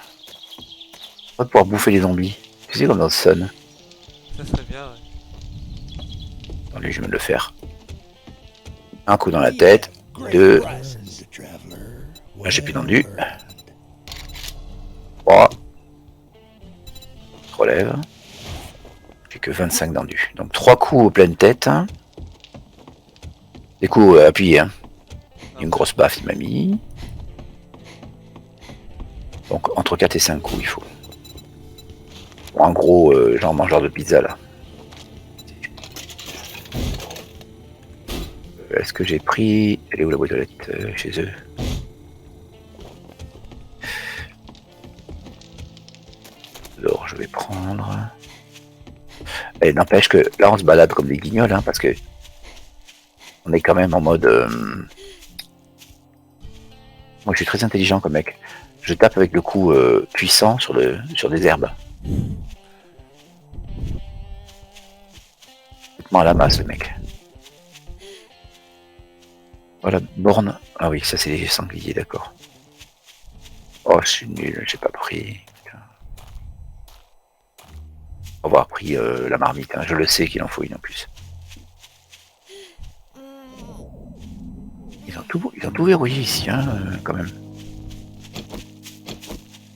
On va pouvoir bouffer les zombies. Tu sais comme dans Sun. Ça serait bien, ouais. Attendez, je vais me le faire. Un coup dans la tête. Deux. Là, j'ai plus d'endu. 3. Relève. J'ai que 25 d'endu. Donc 3 coups aux pleines têtes. Des coups appuyés. Hein. Une grosse baffe, il m'a mis. Donc entre 4 et 5 coups, il faut. Pour un gros genre mangeur de pizza là. Est-ce que j'ai pris... Elle est où la boîte aux lettres chez eux? Alors je vais prendre... Et n'empêche que là on se balade comme des guignols, hein, parce que on est quand même en mode... Moi je suis très intelligent comme mec. Je tape avec le coup puissant sur des herbes. Complètement à la masse le mec. Voilà, borne. Ah oui, ça c'est les sangliers, d'accord. Oh, je suis nul, j'ai pas pris. Putain. Faut avoir pris la marmite, hein. Je le sais qu'il en faut une en plus. Ils ont tout verrouillé ici, hein, quand même.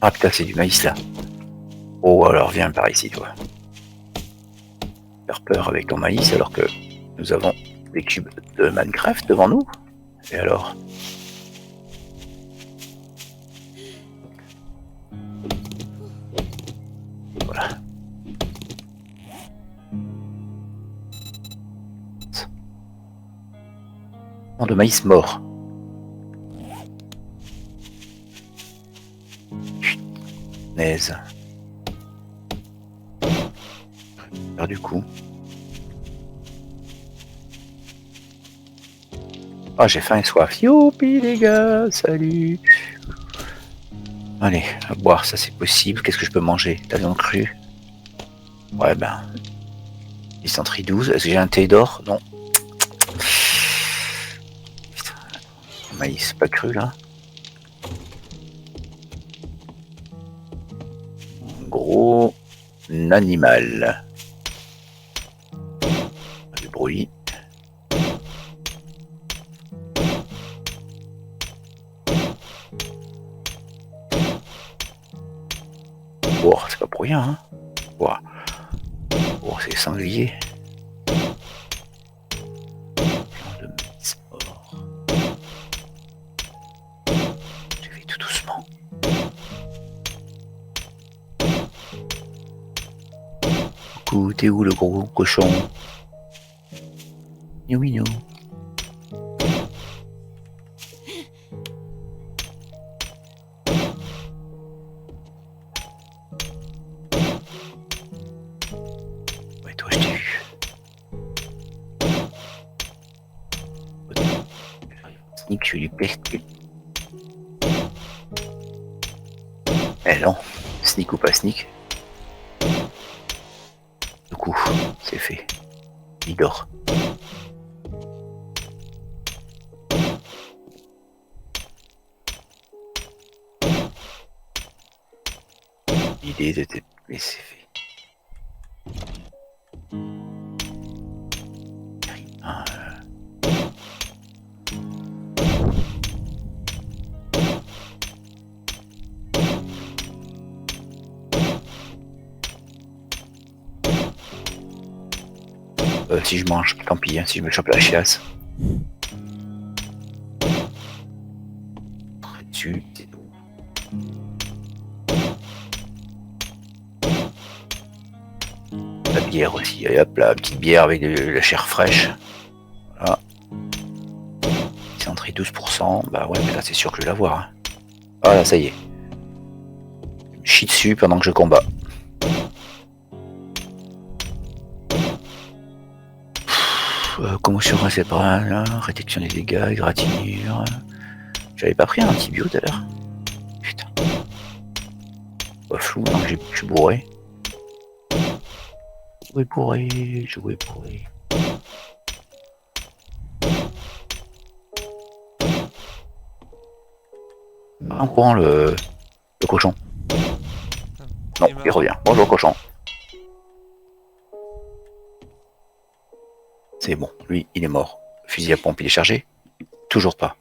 Ah putain, c'est du maïs là. Oh, alors viens par ici, toi. Faire peur avec ton maïs alors que nous avons des cubes de Minecraft devant nous. Et alors? Voilà. De maïs mort. Punaise. Faire du coup. Ah, j'ai faim et soif. Youpi les gars, salut. Allez, à boire, ça c'est possible. Qu'est-ce que je peux manger? La viande crue? Ouais, ben. Dysenterie 12. Est-ce que j'ai un thé d'or? Non. Putain. Maïs pas cru là. Gros animal. Du bruit. Oh, c'est pas pour rien, hein. Oh, oh c'est sanglier. De maïs mort. J'ai fait tout doucement. Coucou, t'es où le gros cochon? Oui, non. Ouais, toi, je t'ai vu. Sneak, je vais lui pester. Eh non, sneak ou pas sneak. Du coup, c'est fait. Il dort. L'idée était... Mais c'est fait. Ah, si je mange, tant pis, hein, si je me chope la chiasse. Dessus, c'est tout. La bière aussi, et hop, la petite bière avec de la chair fraîche. Voilà. C'est entré 12%, bah ouais, mais là c'est sûr que je vais l'avoir. Hein. Ah là, ça y est. Je me chie dessus pendant que je combats. Commotion cérébrale, là, réduction des dégâts, égratignure. J'avais pas pris un antibio tout à l'heure. Putain. Pas flou, hein, je suis bourré. Jouer bourré, jouer bourré. En courant le cochon. Non, il revient. Bonjour cochon. C'est bon, lui, il est mort. Le fusil à pompe, il est chargé? Toujours pas.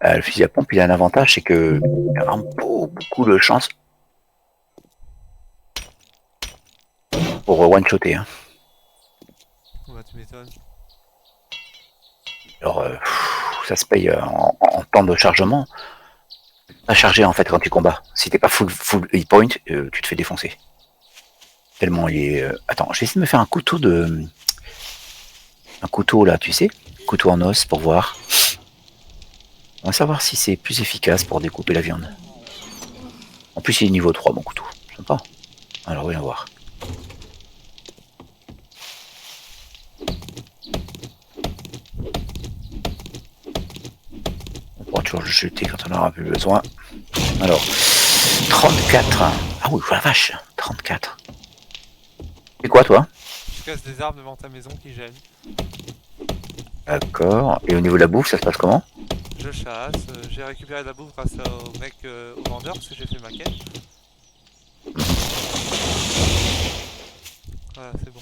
Le fusil à pompe, il a un avantage, c'est que il a beaucoup de chance pour one-shotter. Hein. Bah, tu m'étonnes. Alors, ça se paye en temps de chargement. Pas chargé en fait quand tu combats. Si t'es pas full hit point, tu te fais défoncer. Tellement il est. Attends, je vais essayer de me faire un couteau de. Un couteau là, tu sais, couteau en os pour voir. On va savoir si c'est plus efficace pour découper la viande. En plus, il est niveau 3 mon couteau. Sympa. Alors, voyons voir. On pourra toujours le jeter quand on aura plus besoin. Alors, 34. Ah oui, la vache, 34. C'est quoi, toi? Je casse des arbres devant ta maison qui gênent. D'accord. Et au niveau de la bouffe, ça se passe comment? Je chasse, j'ai récupéré de la bouffe grâce au mec, au vendeur, parce que j'ai fait ma quête. Voilà, c'est bon.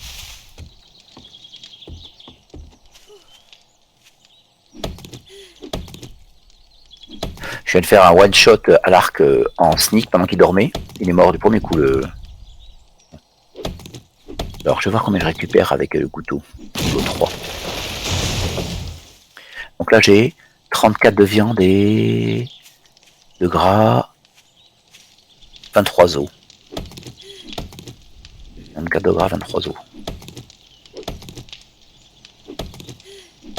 Je viens de faire un one shot à l'arc en sneak pendant qu'il dormait. Il est mort du premier coup. Alors, je vais voir combien je récupère avec le couteau. Niveau 3. Donc là, j'ai 34 de viande et de gras. 23 os. 24 de gras, 23 os.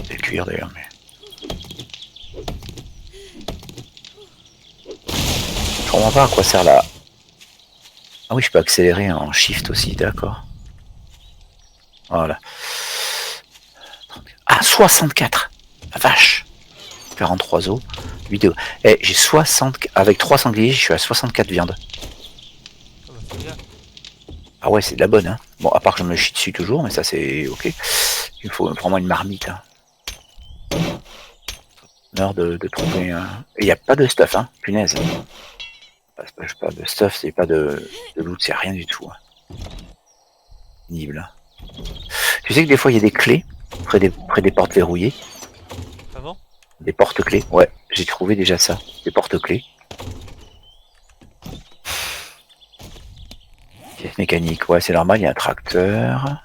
C'est le cuir d'ailleurs, mais. Je comprends pas à quoi sert la. Ah oui, je peux accélérer en shift aussi, d'accord. Voilà. Ah, 64. La vache. 43 os. Vidéo. Eh, j'ai 60. Avec 3 sangliers, je suis à 64 viandes. Ah bah, c'est bien. Ah ouais, c'est de la bonne, hein. Bon, à part que je me chie dessus toujours, mais ça c'est ok. Il faut vraiment une marmite. Hein. L'heure de trouver un. Et il n'y a pas de stuff, hein. Punaise. Pas de stuff, c'est pas de loot, c'est rien du tout. Hein. Pénible. Hein. Tu sais que des fois il y a des clés près des portes verrouillées. Ah bon? Des porte-clés, ouais, j'ai trouvé déjà ça. Des porte-clés. Pièce mécanique, ouais, c'est normal, il y a un tracteur.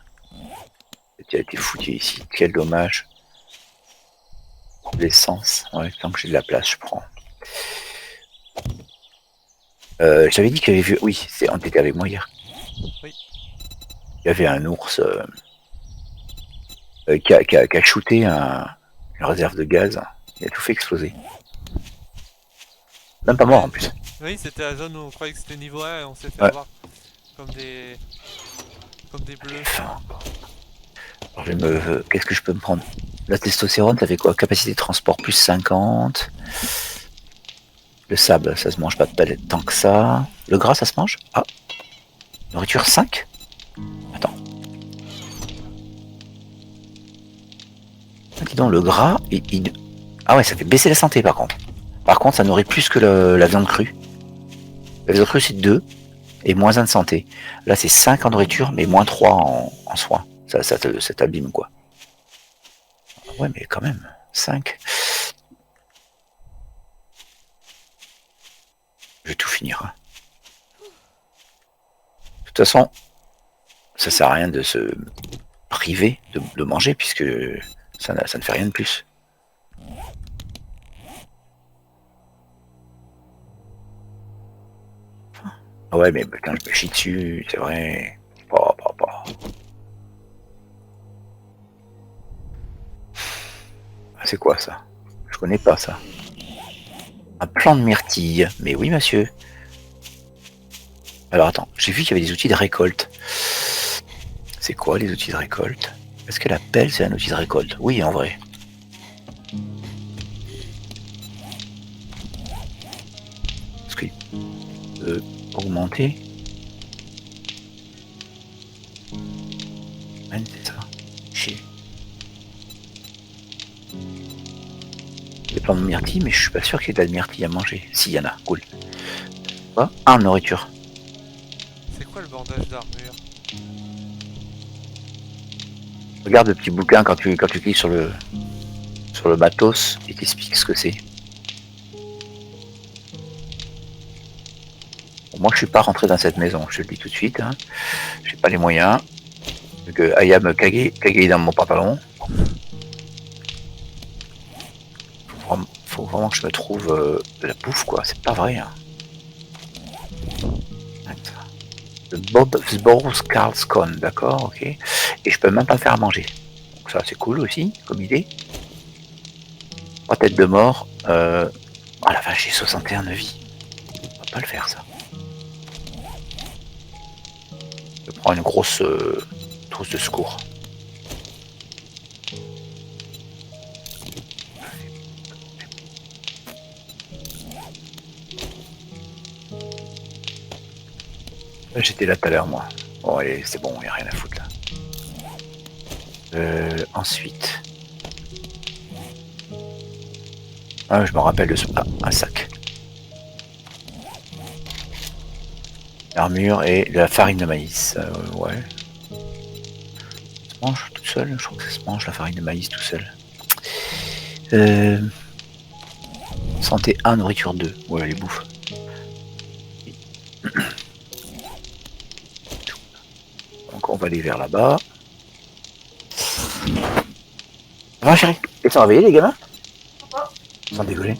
Qui a été foutu ici, quel dommage. L'essence, ouais, tant que j'ai de la place, je prends. J'avais dit qu'il y avait vu. Oui, on était avec moi hier. Oui. Il y avait un ours qui a shooté une réserve de gaz. Il a tout fait exploser. Même pas mort Ouais. en plus. Oui, c'était la zone où on croyait que c'était niveau 1 et on s'est fait Ouais. avoir. Comme des... Comme des bleus. Enfin, alors, qu'est-ce que je peux me prendre? La testostérone, ça fait quoi? Capacité de transport plus 50. Le sable, ça se mange pas tant que ça. Le gras, ça se mange? Ah. Nourriture 5? Attends. Ah, dis donc, le gras, ah ouais, ça fait baisser la santé par contre. Par contre, ça nourrit plus que la viande crue. La viande crue, c'est 2 et moins 1 de santé. Là, c'est 5 en nourriture, mais moins 3 en soins. Ça t'abîme, quoi. Ouais, mais quand même, 5. Je vais tout finir. Hein. De toute façon, ça sert à rien de se priver de manger, puisque ça ne fait rien de plus. Ah ouais, mais putain, je me chie dessus, c'est vrai. C'est quoi ça? Je connais pas ça. Un plant de myrtille. Mais oui, monsieur. Alors attends, j'ai vu qu'il y avait des outils de récolte. C'est quoi les outils de récolte? Est-ce que la pelle c'est un outil de récolte? Oui, en vrai. Est-ce qu'il peut augmenter? C'est ça. Chier. Des plants de myrtille, mais je suis pas sûr qu'il y ait de la myrtille à manger. S'il y en a, cool. Quoi? Ah, nourriture. C'est quoi le bandage d'armure? Regarde le petit bouquin quand tu cliques sur le matos, il t'explique ce que c'est. Bon, moi je suis pas rentré dans cette maison, je te le dis tout de suite. Hein. J'ai pas les moyens. Vu que Aya me caguer dans mon pantalon. Faut vraiment que je me trouve de la bouffe quoi, c'est pas vrai. Hein. Le Bob Sborus Karlskon, d'accord, ok. Et je peux même pas faire à manger. Donc ça c'est cool aussi, comme idée. 3 têtes de mort. Oh la vache, j'ai 61 de vie. On va pas le faire ça. Je prends une grosse trousse de secours. J'étais là tout à l'heure moi. Bon allez, c'est bon, y a rien à foutre là. Ensuite. Ah, je me rappelle de ce. Ah, un sac. L'armure et de la farine de maïs. Ouais. Ça se mange tout seul? Je crois que ça se mange la farine de maïs tout seul. Santé 1, nourriture 2. Ouais, les bouffes. Donc on va aller vers là-bas. Ça va chérie? Ils sont réveillés les gamins? Sans dégueuler.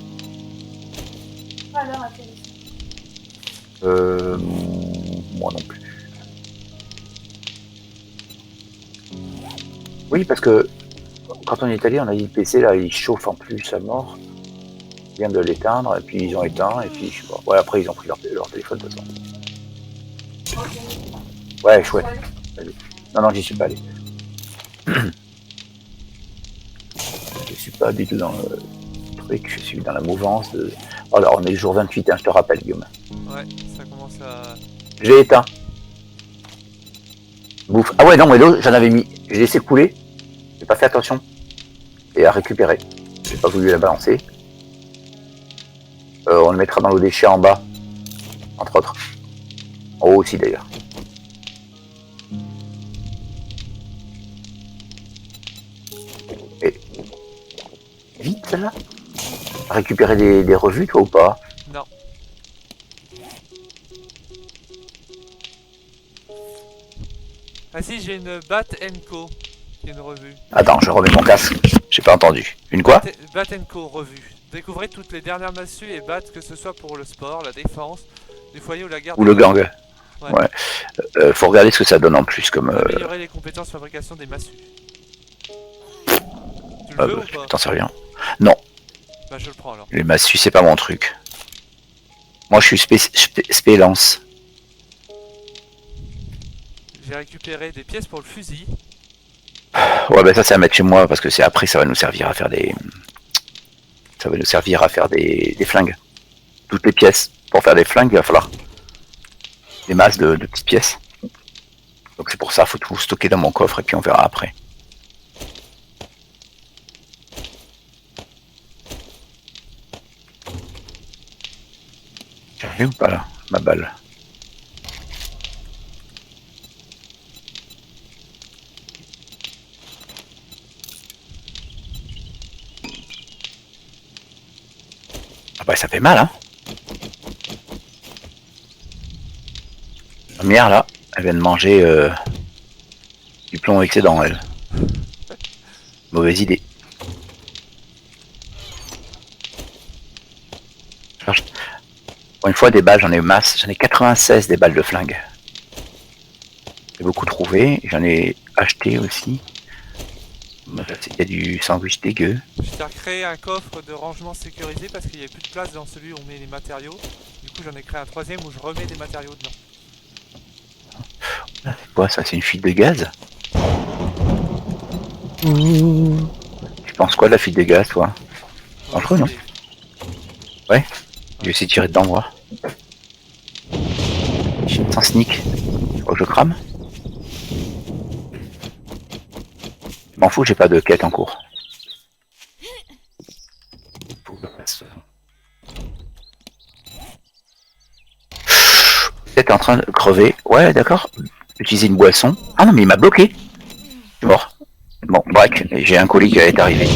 Alors, Moi non plus. Oui, parce que quand on est allé, on a dit le PC là, il chauffe en plus à mort. Il vient de l'éteindre, et puis ils ont éteint, et puis je sais pas. Ouais, après ils ont pris leur téléphone de toute façon. Ouais, chouette. Non, j'y suis pas allé. Je suis pas du tout dans le truc, je suis dans la mouvance de. Oh là, on est le jour 28, hein, je te rappelle, Guillaume. Ouais, ça commence à... J'ai éteint. Bouffe. Ah ouais, non, mais l'eau, j'en avais mis. J'ai laissé couler. J'ai pas fait attention. Et à récupérer. J'ai pas voulu la balancer. On le mettra dans l'eau déchet en bas. Entre autres. En haut aussi d'ailleurs. Et... Vite celle-là. Récupérer des revues, toi ou pas? Non. Ah si, j'ai une Bat Co. qui est une revue. Attends, je remets mon casque. J'ai pas entendu. Une quoi? Bat Co revue. Découvrez toutes les dernières massues et battes, que ce soit pour le sport, la défense, du foyer ou la garde. Ou le gang? Ouais. Ouais. Faut regarder ce que ça donne en plus comme. Améliorer les compétences de fabrication des massues. Tu le veux ou pas? T'en sais rien. Non, Bah je le prends alors. les massues, c'est pas mon truc. Moi, je suis spélance. J'ai récupéré des pièces pour le fusil. Ouais, bah ça, c'est à mettre chez moi parce que c'est après, ça va nous servir à faire des. Ça va nous servir à faire des flingues. Toutes les pièces. Pour faire des flingues, il va falloir des masses de petites pièces. Donc c'est pour ça, faut tout stocker dans mon coffre et puis on verra après. J'ai vu ou pas là, ma balle? Ah bah ça fait mal hein. La première là, elle vient de manger du plomb excédent elle. Mauvaise idée. Pour une fois des balles, j'en ai masse, j'en ai 96 des balles de flingue. J'ai beaucoup trouvé, j'en ai acheté aussi. Il y a du sandwich dégueu. Je t'ai recréé un coffre de rangement sécurisé parce qu'il n'y avait plus de place dans celui où on met les matériaux. Du coup j'en ai créé un troisième où je remets des matériaux dedans. C'est quoi ça? C'est une fuite de gaz? Tu penses quoi de la fuite de gaz toi? Dangereux non? Ouais. Je vais essayer de tirer dedans voir. Sans sneak. Je crois que je crame. Je m'en fous, j'ai pas de quête en cours. Faut que je passe. Peut-être en train de crever. Ouais, d'accord. Utiliser une boisson. Ah non, mais il m'a bloqué. Je suis mort. Bon, break. J'ai un colis qui est arrivé.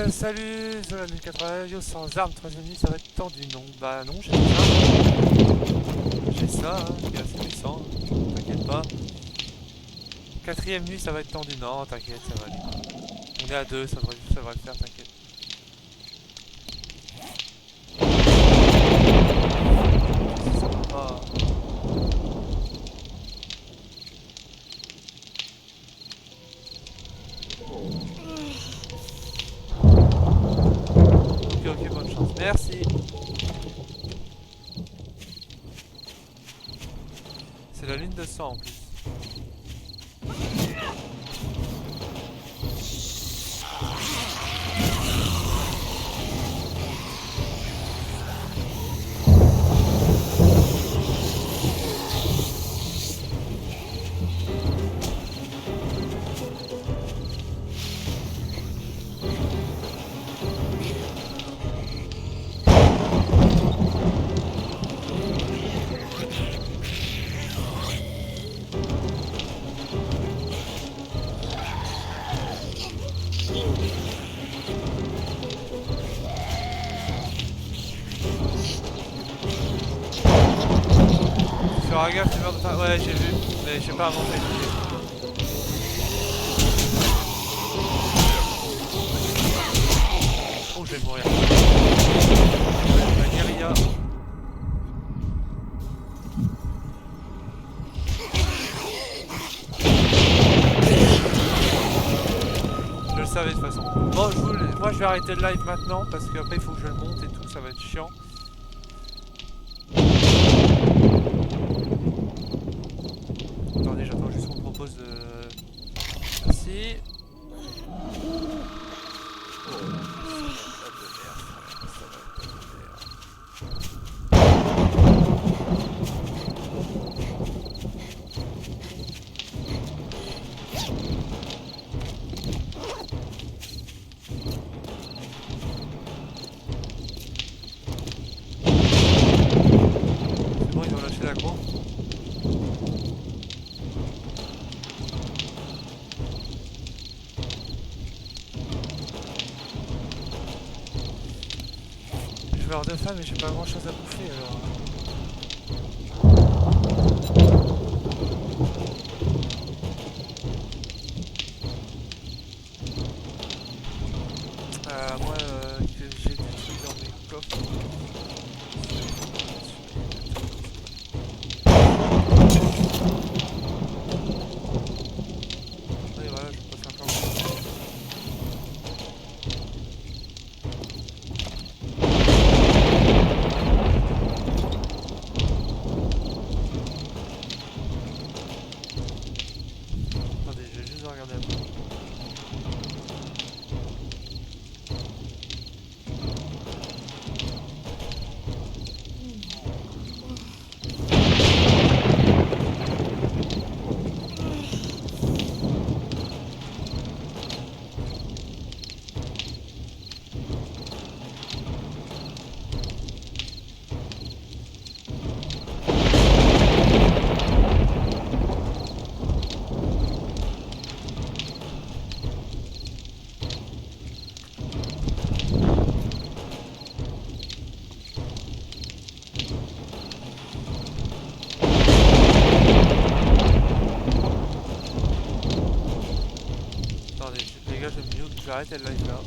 Salut, Zola 1080, yo, sans armes, troisième nuit, ça va être tendu, non? Bah non, j'ai des armes. J'ai ça, hein, qui est assez puissant, t'inquiète pas. Quatrième nuit, ça va être tendu, non, t'inquiète, ça va aller. On est à deux, ça va le faire, t'inquiète. Ça va pas. Ok, bonne chance. Merci. C'est la lune de sang en plus. Faire gaffe, tu meurs de faim. Ouais, j'ai vu, mais j'ai pas inventé. Oh, je vais mourir. La guérilla. Je le savais de toute façon. Bon, moi je vais arrêter le live maintenant parce qu'après il faut que je le monte et tout, ça va être chiant. Attendez, j'attends juste qu'on me propose de... Merci. C'est bon, ils ont lâché l'aggro. Je meurs de faim mais j'ai pas grand chose à bouffer alors. Moi que j'ai des trucs dans mes coffres. Et voilà, je peux faire comme ça. Attendez, je vais juste regarder un peu. Attendez, les gars, j'aime mieux que j'arrête le live là.